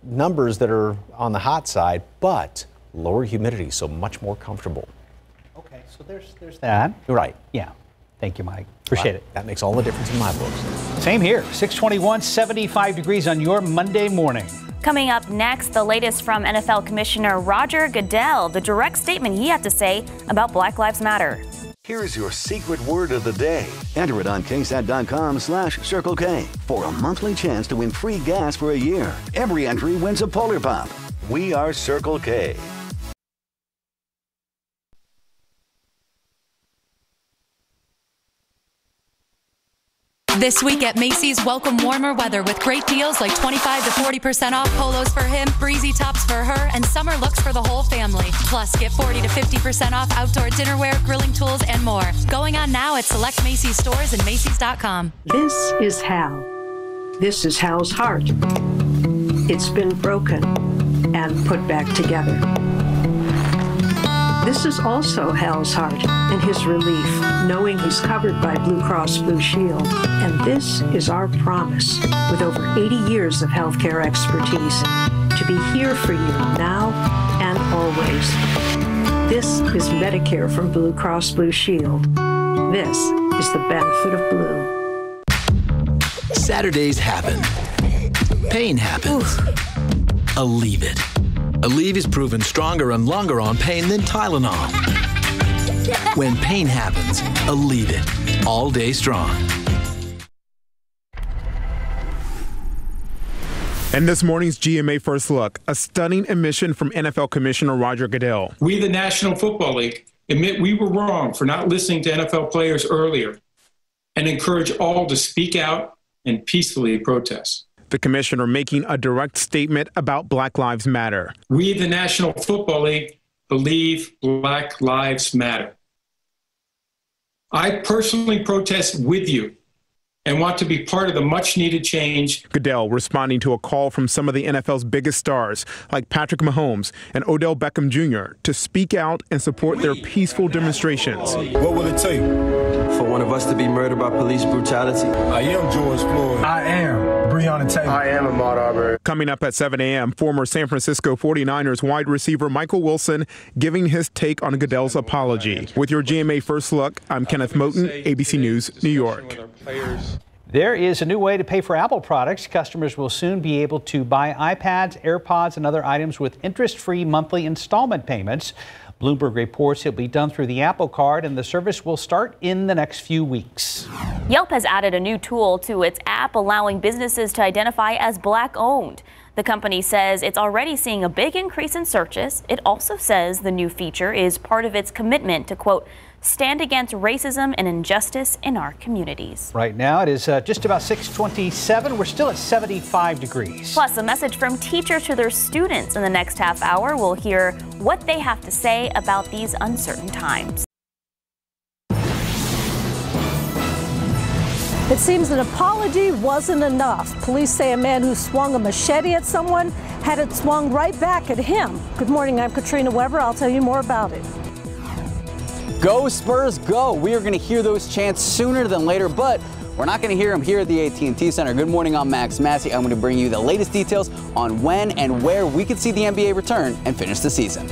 numbers that are on the hot side, but lower humidity, so much more comfortable. Okay, so there's that. Right. Yeah. Thank you, Mike. Appreciate it. That makes all the difference in my books. Same here. 621, 75 degrees on your Monday morning. Coming up next, the latest from NFL Commissioner Roger Goodell, the direct statement he had to say about Black Lives Matter. Here's your secret word of the day. Enter it on KSAT.com/Circle K for a monthly chance to win free gas for a year. Every entry wins a Polar Pop. We are Circle K. This week at Macy's, welcome warmer weather with great deals like 25 to 40% off polos for him, breezy tops for her, and summer looks for the whole family. Plus, get 40 to 50% off outdoor dinnerware, grilling tools, and more. Going on now at select Macy's stores and Macy's.com. This is Hal. This is Hal's heart. It's been broken and put back together. This is also Hal's heart and his relief, knowing he's covered by Blue Cross Blue Shield. And this is our promise, with over 80 years of healthcare expertise, to be here for you now and always. This is Medicare from Blue Cross Blue Shield. This is the benefit of blue. Saturdays happen. Pain happens. Aleve it. Aleve is proven stronger and longer on pain than Tylenol. When pain happens, Aleve it. All day strong. And this morning's GMA First Look, a stunning admission from NFL Commissioner Roger Goodell. We, the National Football League, admit we were wrong for not listening to NFL players earlier and encourage all to speak out and peacefully protest. The commissioner making a direct statement about Black Lives Matter. We, the National Football League, believe Black Lives Matter. I personally protest with you and want to be part of the much-needed change. Goodell responding to a call from some of the NFL's biggest stars, like Patrick Mahomes and Odell Beckham Jr., to speak out and support their peaceful demonstrations. What will it take for one of us to be murdered by police brutality? I am George Floyd. I am Breonna Taylor. I am Ahmaud Arbery. Coming up at 7 a.m., former San Francisco 49ers wide receiver Michael Wilson giving his take on Goodell's apology. With your GMA First Look, I'm Kenneth Moten, ABC News, New York. There is a new way to pay for Apple products. Customers will soon be able to buy iPads, AirPods, and other items with interest-free monthly installment payments. Bloomberg reports it'll be done through the Apple Card, and the service will start in the next few weeks. Yelp has added a new tool to its app, allowing businesses to identify as Black-owned. The company says it's already seeing a big increase in searches. It also says the new feature is part of its commitment to, quote, stand against racism and injustice in our communities. Right now it is just about 6:27. We're still at 75 degrees. Plus, a message from teachers to their students in the next half hour. We'll hear what they have to say about these uncertain times. It seems an apology wasn't enough. Police say a man who swung a machete at someone had it swung right back at him. Good morning, I'm Katrina Weber. I'll tell you more about it. Go Spurs, go. We are going to hear those chants sooner than later, but we're not going to hear them here at the AT&T Center. Good morning, I'm Max Massey. I'm going to bring you the latest details on when and where we could see the NBA return and finish the season.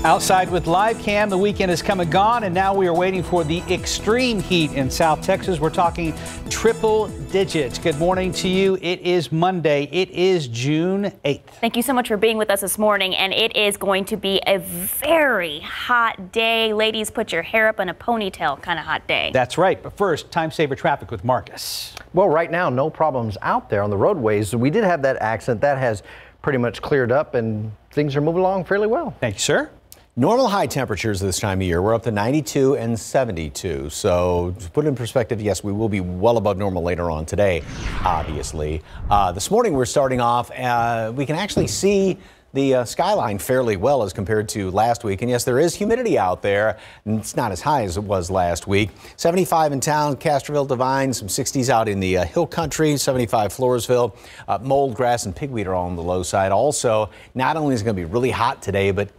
Outside with live cam, the weekend has come and gone, and now we are waiting for the extreme heat in South Texas. We're talking triple digits. Good morning to you. It is Monday. It is June 8th. Thank you so much for being with us this morning, and it is going to be a very hot day. Ladies, put your hair up in a ponytail kind of hot day. That's right. But first, time saver traffic with Marcus. Well, right now, no problems out there on the roadways. We did have that accident. That has pretty much cleared up, and things are moving along fairly well. Thank you, sir. Normal high temperatures this time of year. We're up to 92 and 72. So to put it in perspective, yes, we will be well above normal later on today, obviously. This morning we're starting off, we can actually see the skyline fairly well as compared to last week. And yes, there is humidity out there, and it's not as high as it was last week. 75 in town, Castroville, Devine, some 60s out in the hill country, 75 Floresville. Mold, grass, and pigweed are all on the low side. Also, not only is it going to be really hot today, but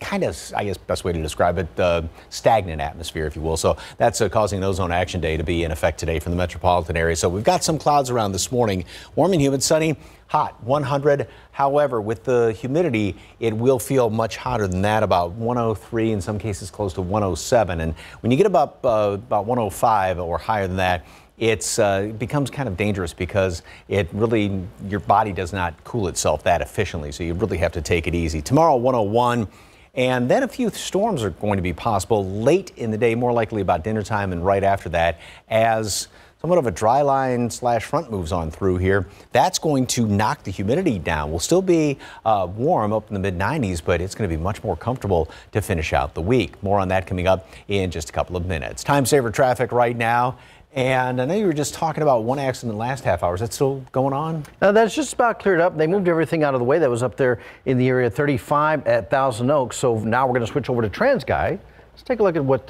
kind of, I guess, best way to describe it, stagnant atmosphere, if you will. So that's causing an ozone action day to be in effect today from the metropolitan area. So we've got some clouds around this morning. Warm and humid, sunny, hot, 100. However, with the humidity, it will feel much hotter than that, about 103, in some cases close to 107. And when you get about 105 or higher than that, it becomes kind of dangerous because it really, your body does not cool itself that efficiently. So you really have to take it easy. Tomorrow, 101. And then a few storms are going to be possible late in the day, more likely about dinner time and right after that, as somewhat of a dry line / front moves on through here. That's going to knock the humidity down. We'll still be warm up in the mid-90s, but it's going to be much more comfortable to finish out the week. More on that coming up in just a couple of minutes. Time saver traffic right now. And I know you were just talking about one accident last half hour. Is that still going on? That's just about cleared up. They moved everything out of the way that was up there in the area 35 at Thousand Oaks. So now we're going to switch over to TRANSGUIDE. Let's take a look at what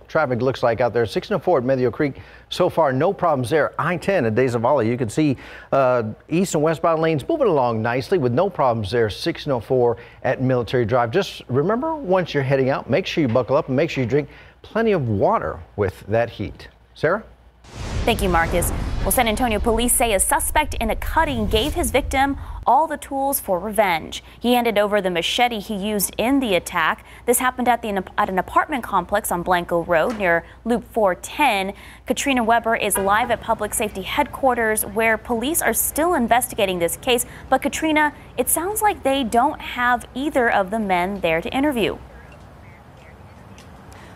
traffic looks like out there. 604 at Medio Creek. So far, no problems there. I-10 at De Zavala. You can see east and westbound lanes moving along nicely with no problems there. 604 at Military Drive. Just remember, once you're heading out, make sure you buckle up and make sure you drink plenty of water with that heat. Sarah? Thank you, Marcus. Well, San Antonio police say a suspect in a cutting gave his victim all the tools for revenge. He handed over the machete he used in the attack. This happened at an apartment complex on Blanco Road near Loop 410. Katrina Weber is live at Public Safety Headquarters, where police are still investigating this case. But Katrina, it sounds like they don't have either of the men there to interview.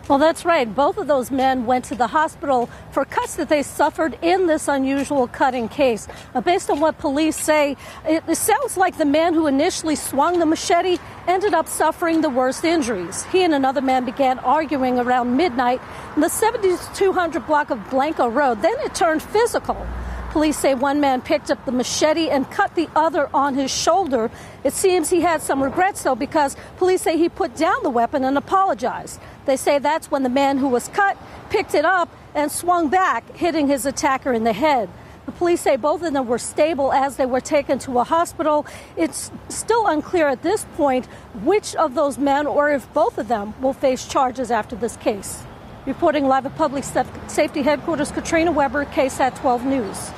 Well, that's right. Both of those men went to the hospital for cuts that they suffered in this unusual cutting case. Based on what police say, it sounds like the man who initially swung the machete ended up suffering the worst injuries. He and another man began arguing around midnight in the 7200 block of Blanco Road. Then it turned physical. Police say one man picked up the machete and cut the other on his shoulder. It seems he had some regrets, though, because police say he put down the weapon and apologized. They say that's when the man who was cut picked it up and swung back, hitting his attacker in the head. The police say both of them were stable as they were taken to a hospital. It's still unclear at this point which of those men, or if both of them, will face charges after this case. Reporting live at Public Safety Headquarters, Katrina Weber, KSAT 12 News.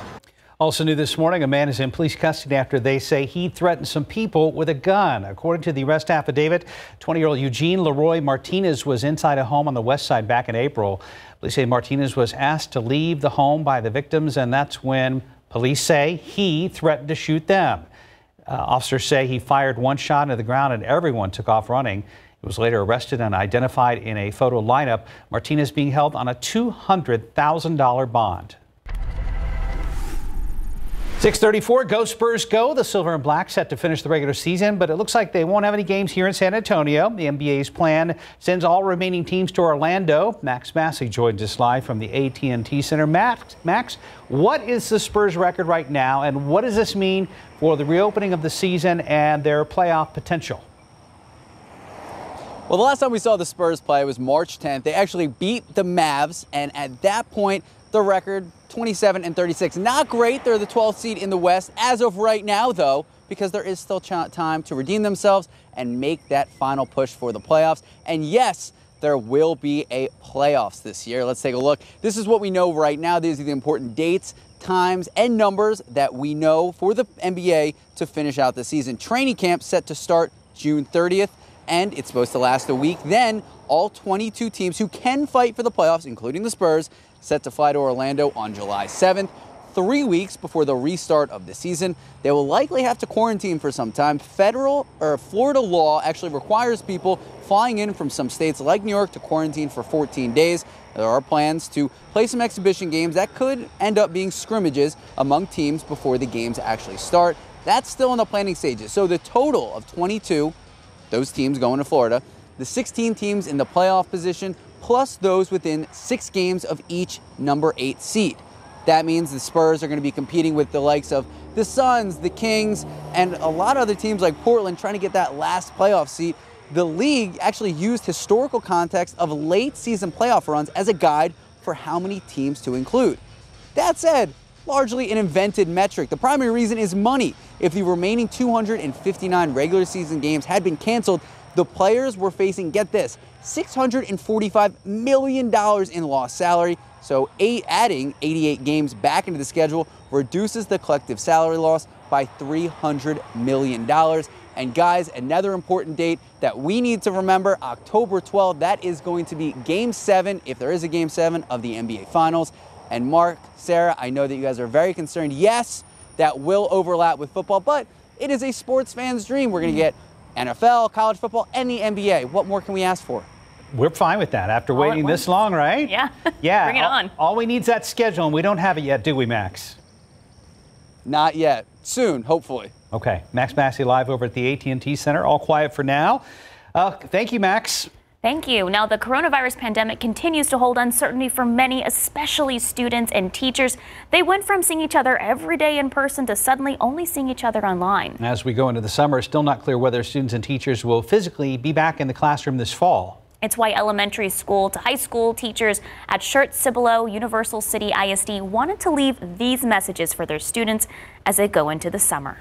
Also new this morning, a man is in police custody after they say he threatened some people with a gun. According to the arrest affidavit, 20-year-old Eugene Leroy Martinez was inside a home on the west side back in April. Police say Martinez was asked to leave the home by the victims, and that's when police say he threatened to shoot them. Officers say he fired one shot into the ground and everyone took off running. He was later arrested and identified in a photo lineup. Martinez being held on a $200,000 bond. 6:34, go Spurs go. The Silver and Black set to finish the regular season, but it looks like they won't have any games here in San Antonio. The NBA's plan sends all remaining teams to Orlando. Max Massey joins us live from the AT&T Center. Max, what is the Spurs record right now, and what does this mean for the reopening of the season and their playoff potential? Well, the last time we saw the Spurs play was March 10th. They actually beat the Mavs, and at that point, the record 27-36. Not great. They're the 12th seed in the West as of right now, though, because there is still time to redeem themselves and make that final push for the playoffs. And yes, there will be a playoffs this year. Let's take a look. This is what we know right now. These are the important dates, times, and numbers that we know for the NBA to finish out the season. Training camp set to start June 30th. and it's supposed to last a week. Then all 22 teams who can fight for the playoffs, including the Spurs, set to fly to Orlando on July 7th. 3 weeks before the restart of the season. They will likely have to quarantine for some time. Federal or Florida law actually requires people flying in from some states like New York to quarantine for 14 days. There are plans to play some exhibition games that could end up being scrimmages among teams before the games actually start. That's still in the planning stages. So the total of 22, those teams going to Florida, the 16 teams in the playoff position, plus those within 6 games of each number 8 seed. That means the Spurs are going to be competing with the likes of the Suns, the Kings, and a lot of other teams like Portland trying to get that last playoff seat. The league actually used historical context of late season playoff runs as a guide for how many teams to include. That said, largely an invented metric. The primary reason is money. If the remaining 259 regular season games had been canceled, the players were facing, get this, $645 million in lost salary. So adding 88 games back into the schedule reduces the collective salary loss by $300 million. And guys, another important date that we need to remember, October 12th, that is going to be Game 7, if there is a Game 7 of the NBA Finals. And Mark, Sarah, I know that you guys are very concerned. Yes, that will overlap with football, but it is a sports fan's dream. We're going to get NFL, college football, and the NBA. What more can we ask for? We're fine with that after waiting this long, right? Yeah. Yeah. Bring it on. All we need is that schedule, and we don't have it yet, do we, Max? Not yet. Soon, hopefully. Okay. Max Massey live over at the AT&T Center. All quiet for now. Thank you, Max. Thank you. Now, the coronavirus pandemic continues to hold uncertainty for many, especially students and teachers. They went from seeing each other every day in person to suddenly only seeing each other online. As we go into the summer, it's still not clear whether students and teachers will physically be back in the classroom this fall. It's why elementary school to high school teachers at Schertz Cibolo Universal City ISD wanted to leave these messages for their students as they go into the summer.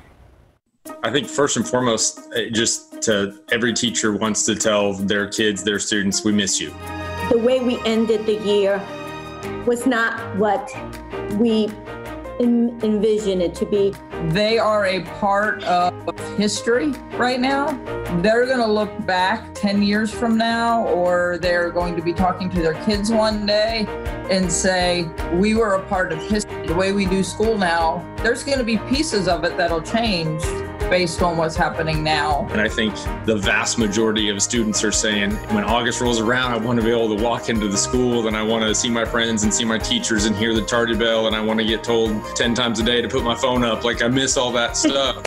I think first and foremost, just to every teacher wants to tell their kids, their students, we miss you. The way we ended the year was not what we envisioned it to be. They are a part of history right now. They're going to look back 10 years from now, or they're going to be talking to their kids one day and say, we were a part of history. The way we do school now, there's going to be pieces of it that'll change based on what's happening now. And I think the vast majority of students are saying, when August rolls around, I want to be able to walk into the school and I want to see my friends and see my teachers and hear the tardy bell, and I want to get told 10 times a day to put my phone up. Like, I miss all that stuff.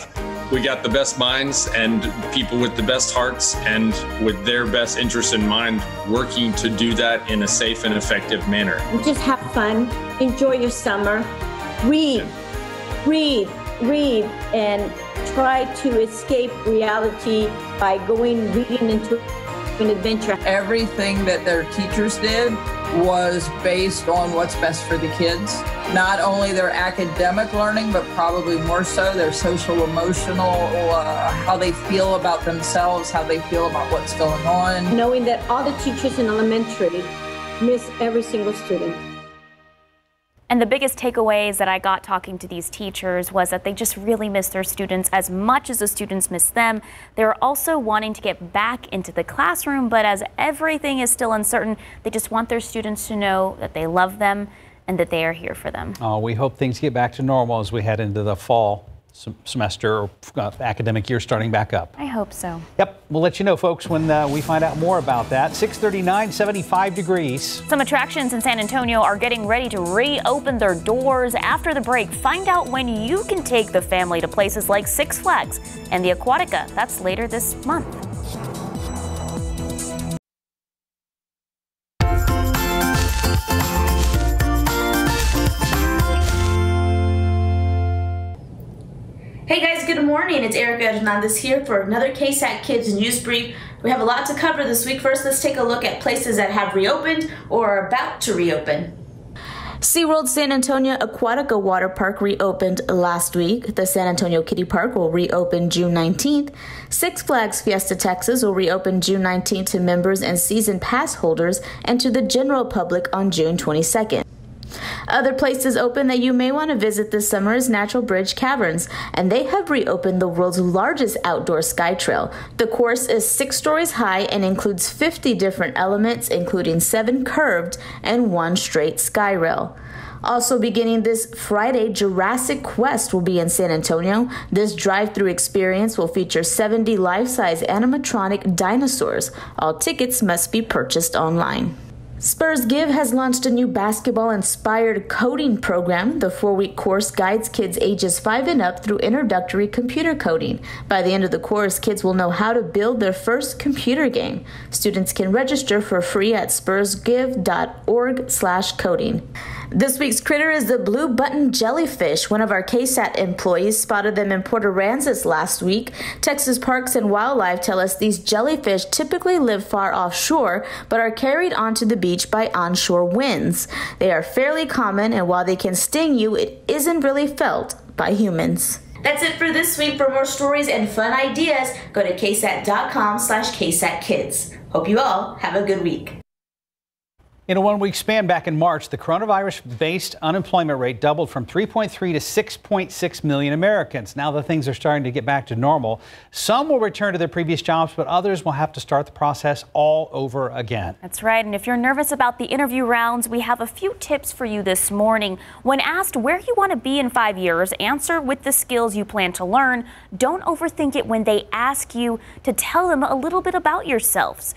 We got the best minds and people with the best hearts and with their best interests in mind working to do that in a safe and effective manner. Just have fun, enjoy your summer, read, and try to escape reality by reading into an adventure. Everything that their teachers did was based on what's best for the kids. Not only their academic learning, but probably more so their social, emotional, how they feel about themselves, how they feel about what's going on. Knowing that all the teachers in elementary miss every single student. And the biggest takeaways that I got talking to these teachers was that they just really miss their students as much as the students miss them. They're also wanting to get back into the classroom, but as everything is still uncertain, they just want their students to know that they love them and that they are here for them. Oh, we hope things get back to normal as we head into the fall semester or academic year starting back up. I hope so. Yep, we'll let you know, folks, when we find out more about that. 6:39, 75 degrees. Some attractions in San Antonio are getting ready to reopen their doors after the break. Find out when you can take the family to places like Six Flags and the Aquatica. That's later this month. Hey guys, good morning. It's Erica Hernandez here for another KSAT Kids News Brief. We have a lot to cover this week. First, let's take a look at places that have reopened or are about to reopen. SeaWorld San Antonio Aquatica Water Park reopened last week. The San Antonio Kiddie Park will reopen June 19th. Six Flags Fiesta Texas will reopen June 19th to members and season pass holders and to the general public on June 22nd. Other places open that you may want to visit this summer is Natural Bridge Caverns, and they have reopened the world's largest outdoor sky trail. The course is 6 stories high and includes 50 different elements, including 7 curved and 1 straight sky rail. Also beginning this Friday, Jurassic Quest will be in San Antonio. This drive-through experience will feature 70 life-size animatronic dinosaurs. All tickets must be purchased online. Spurs Give has launched a new basketball-inspired coding program. The 4-week course guides kids ages 5 and up through introductory computer coding. By the end of the course, kids will know how to build their first computer game. Students can register for free at spursgive.org/coding. This week's critter is the blue button jellyfish. One of our KSAT employees spotted them in Port Aransas last week. Texas Parks and Wildlife tell us these jellyfish typically live far offshore, but are carried onto the beach by onshore winds. They are fairly common, and while they can sting you, it isn't really felt by humans. That's it for this week. For more stories and fun ideas, go to ksat.com/ksatkids. Hope you all have a good week. In a 1-week span back in March, the coronavirus-based unemployment rate doubled from 3.3 to 6.6 million Americans. Now that things are starting to get back to normal, some will return to their previous jobs, but others will have to start the process all over again. That's right. And if you're nervous about the interview rounds, we have a few tips for you this morning. When asked where you want to be in 5 years, answer with the skills you plan to learn. Don't overthink it when they ask you to tell them a little bit about yourselves.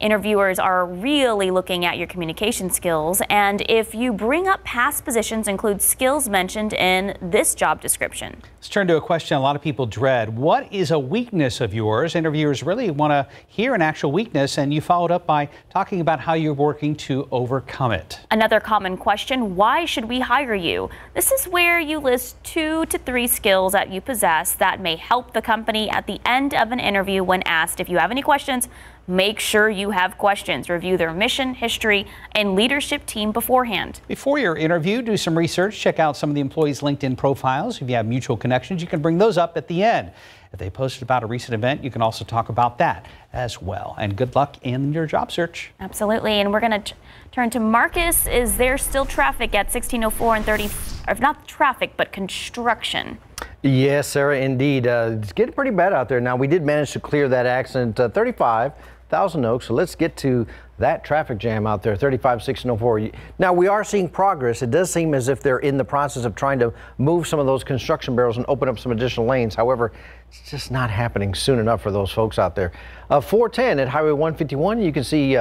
Interviewers are really looking at your communication skills, and if you bring up past positions, include skills mentioned in this job description. Let's turn to a question a lot of people dread. What is a weakness of yours? Interviewers really want to hear an actual weakness, and you followed up by talking about how you're working to overcome it. Another common question, why should we hire you? This is where you list 2 to 3 skills that you possess that may help the company at the end of an interview. When asked if you have any questions, make sure you have questions. Review their mission, history, and leadership team beforehand. Before your interview, do some research. Check out some of the employees' LinkedIn profiles. If you have mutual connections, you can bring those up at the end. If they posted about a recent event, you can also talk about that as well. And good luck in your job search. Absolutely. And we're going to turn to Marcus. Is there still traffic at 1604 and 30, or not traffic, but construction? Yes, Sarah, indeed. It's getting pretty bad out there. Now, we did manage to clear that accident 35 Thousand Oaks. So let's get to that traffic jam out there, 35, 1604. Now, we are seeing progress. It does seem as if they're in the process of trying to move some of those construction barrels and open up some additional lanes. However, it's just not happening soon enough for those folks out there. 410 at Highway 151, you can see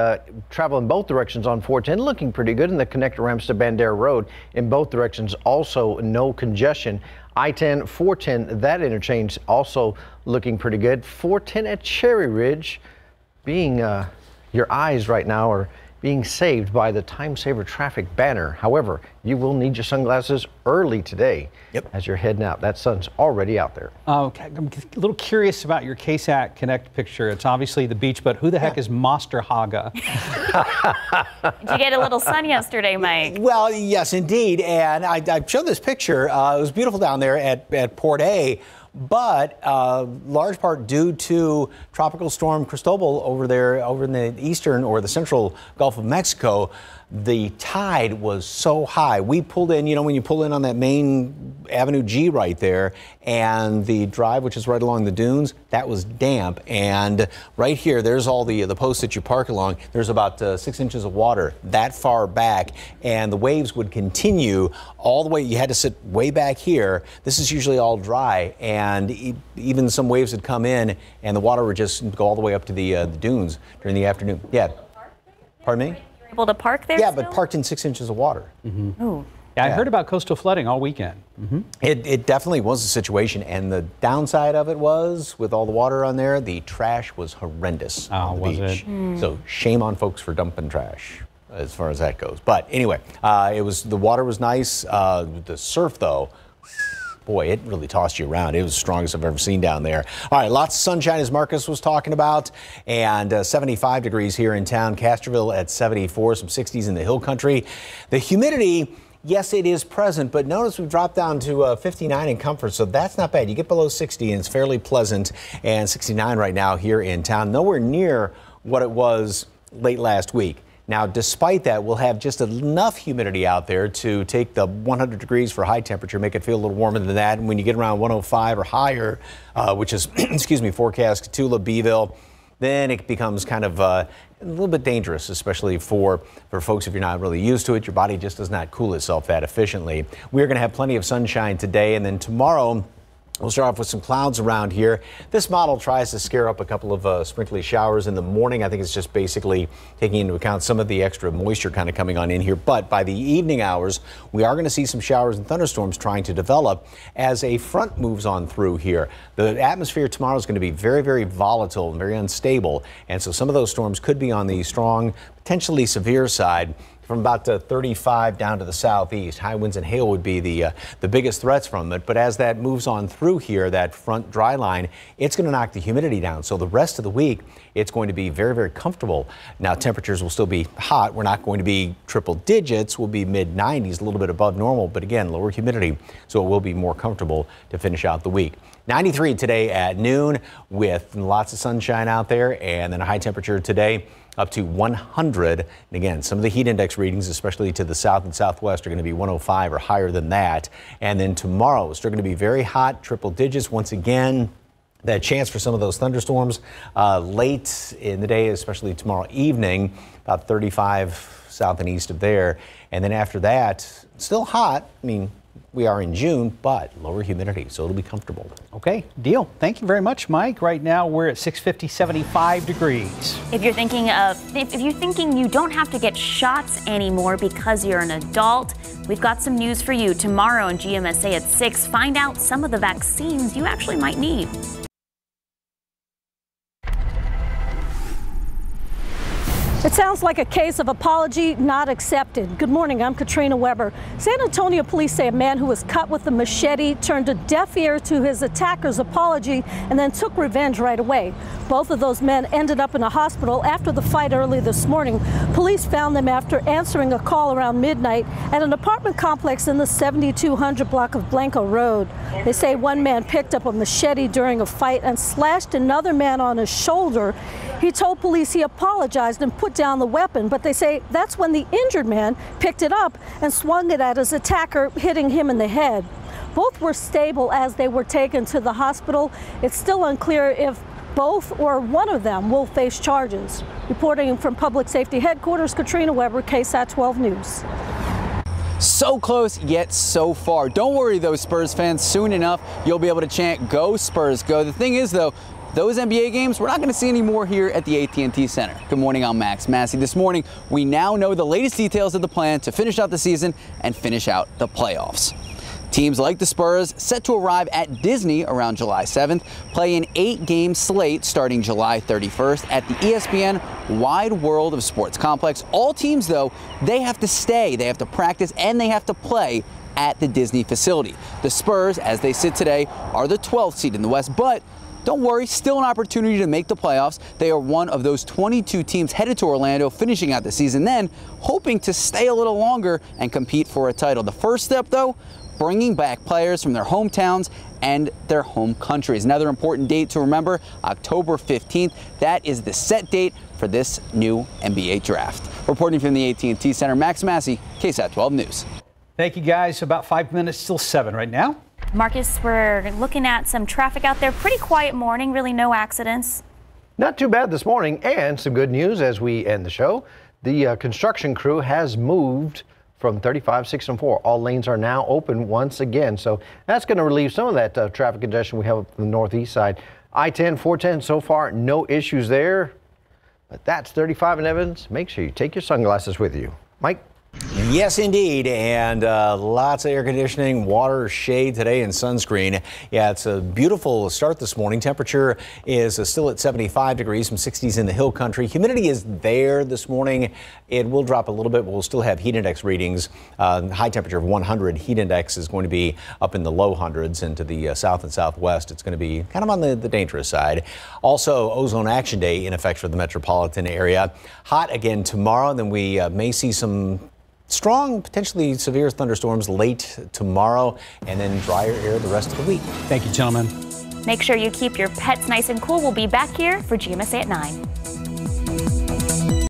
travel in both directions on 410 looking pretty good, and the connector ramps to Bandera Road in both directions. Also, no congestion. I-10, 410, that interchange also looking pretty good. 410 at Cherry Ridge, being your eyes right now are being saved by the TimeSaver traffic banner. However, you will need your sunglasses early today as you're heading out. That sun's already out there. Okay. I'm a little curious about your KSAT Connect picture. It's obviously the beach, but who the heck is Master Haga? Did you get a little sun yesterday, Mike? Well, yes, indeed. And I showed this picture. It was beautiful down there at Port A. But large part due to Tropical Storm Cristobal over there, over in the eastern or the central Gulf of Mexico, the tide was so high. We pulled in, you know, when you pull in on that main Avenue G right there, and the drive, which is right along the dunes, that was damp. And right here, there's all the posts that you park along. There's about 6 inches of water that far back, and the waves would continue all the way. You had to sit way back here. This is usually all dry, and even some waves had come in, and the water would just go all the way up to the dunes during the afternoon. Yeah. Pardon me? Able to park there? Yeah, still? but parked in 6 inches of water. Ooh. Yeah, I heard about coastal flooding all weekend. It definitely was a situation, and the downside of it was, with all the water on there, the trash was horrendous on the beach. So shame on folks for dumping trash as far as that goes. But anyway, the water was nice. The surf, though, boy, it really tossed you around. It was the strongest I've ever seen down there. All right, lots of sunshine, as Marcus was talking about, and 75 degrees here in town. Castroville at 74, some 60s in the hill country. The humidity, yes, it is present, but notice we've dropped down to 59 in Comfort, so that's not bad. You get below 60 and it's fairly pleasant, and 69 right now here in town. Nowhere near what it was late last week. Now, despite that, we'll have just enough humidity out there to take the 100 degrees for high temperature, make it feel a little warmer than that. And when you get around 105 or higher, which is, excuse me, forecast Cotulla, Beeville, then it becomes kind of a little bit dangerous, especially for folks if you're not really used to it. Your body just does not cool itself that efficiently. We're going to have plenty of sunshine today, and then tomorrow we'll start off with some clouds around here. This model tries to scare up a couple of sprinkly showers in the morning. I think it's just basically taking into account some of the extra moisture kind of coming on in here. But by the evening hours, we are going to see some showers and thunderstorms trying to develop as a front moves on through here. The atmosphere tomorrow is going to be very, very volatile and very unstable. And so some of those storms could be on the strong, potentially severe side. From about 35 down to the southeast. High winds and hail would be the biggest threats from it. But as that moves on through here, that front dry line, it's going to knock the humidity down. So the rest of the week, it's going to be very, very comfortable. Now, temperatures will still be hot. We're not going to be triple digits. We'll be mid-90s, a little bit above normal. But again, lower humidity, so it will be more comfortable to finish out the week. 93 today at noon with lots of sunshine out there, and then a high temperature today up to 100. And again, some of the heat index readings, especially to the south and southwest, are going to be 105 or higher than that. And then tomorrow, it's still going to be very hot, triple digits once again. That chance for some of those thunderstorms late in the day, especially tomorrow evening, about 35 south and east of there. And then after that, still hot. I mean, we are in June, but lower humidity, so it'll be comfortable. Okay, deal. Thank you very much, Mike. Right now we're at 650, 75 degrees. If you're thinking you don't have to get shots anymore because you're an adult, we've got some news for you. Tomorrow on GMSA at 6, find out some of the vaccines you actually might need. It sounds like a case of apology not accepted. Good morning, I'm Katrina Weber. San Antonio police say a man who was cut with a machete turned a deaf ear to his attacker's apology and then took revenge right away. Both of those men ended up in a hospital after the fight early this morning. Police found them after answering a call around midnight at an apartment complex in the 7200 block of Blanco Road. They say one man picked up a machete during a fight and slashed another man on his shoulder. He told police he apologized and put down the weapon, but they say that's when the injured man picked it up and swung it at his attacker, hitting him in the head. Both were stable as they were taken to the hospital. It's still unclear if both or one of them will face charges. Reporting from Public Safety Headquarters, Katrina Weber, KSAT 12 News. So close, yet so far. Don't worry, though, Spurs fans. Soon enough, you'll be able to chant, "Go Spurs, go." The thing is, though, those NBA games, we're not going to see any more here at the AT&T Center. Good morning, I'm Max Massey. This morning, we now know the latest details of the plan to finish out the season and finish out the playoffs. Teams like the Spurs set to arrive at Disney around July 7th, play an 8-game slate starting July 31st at the ESPN Wide World of Sports Complex. All teams, though, they have to stay, they have to practice, and they have to play at the Disney facility. The Spurs, as they sit today, are the 12th seed in the West, but don't worry, still an opportunity to make the playoffs. They are one of those 22 teams headed to Orlando, finishing out the season, then hoping to stay a little longer and compete for a title. The first step, though, bringing back players from their hometowns and their home countries. Another important date to remember, October 15th. That is the set date for this new NBA draft. Reporting from the AT&T Center, Max Massey, KSAT 12 News. Thank you, guys. About 5 minutes till 7 right now. Marcus, we're looking at some traffic out there. Pretty quiet morning, really no accidents. Not too bad this morning, and some good news as we end the show. The construction crew has moved from 35, 6, and 4. All lanes are now open once again, so that's going to relieve some of that traffic congestion we have up the northeast side. I-10, 410, so far, no issues there. But that's 35 in Evans. Make sure you take your sunglasses with you. Mike? Yes, indeed, and lots of air conditioning, water, shade today, and sunscreen. Yeah, it's a beautiful start this morning. Temperature is still at 75 degrees, some 60s in the hill country. Humidity is there this morning. It will drop a little bit, but we'll still have heat index readings. High temperature of 100. Heat index is going to be up in the low hundreds, and to the south and southwest, it's going to be kind of on the dangerous side. Also, ozone action day in effect for the metropolitan area. Hot again tomorrow, then we may see some strong, potentially severe thunderstorms late tomorrow, and then drier air the rest of the week. Thank you, gentlemen. Make sure you keep your pets nice and cool. We'll be back here for GMSA at 9.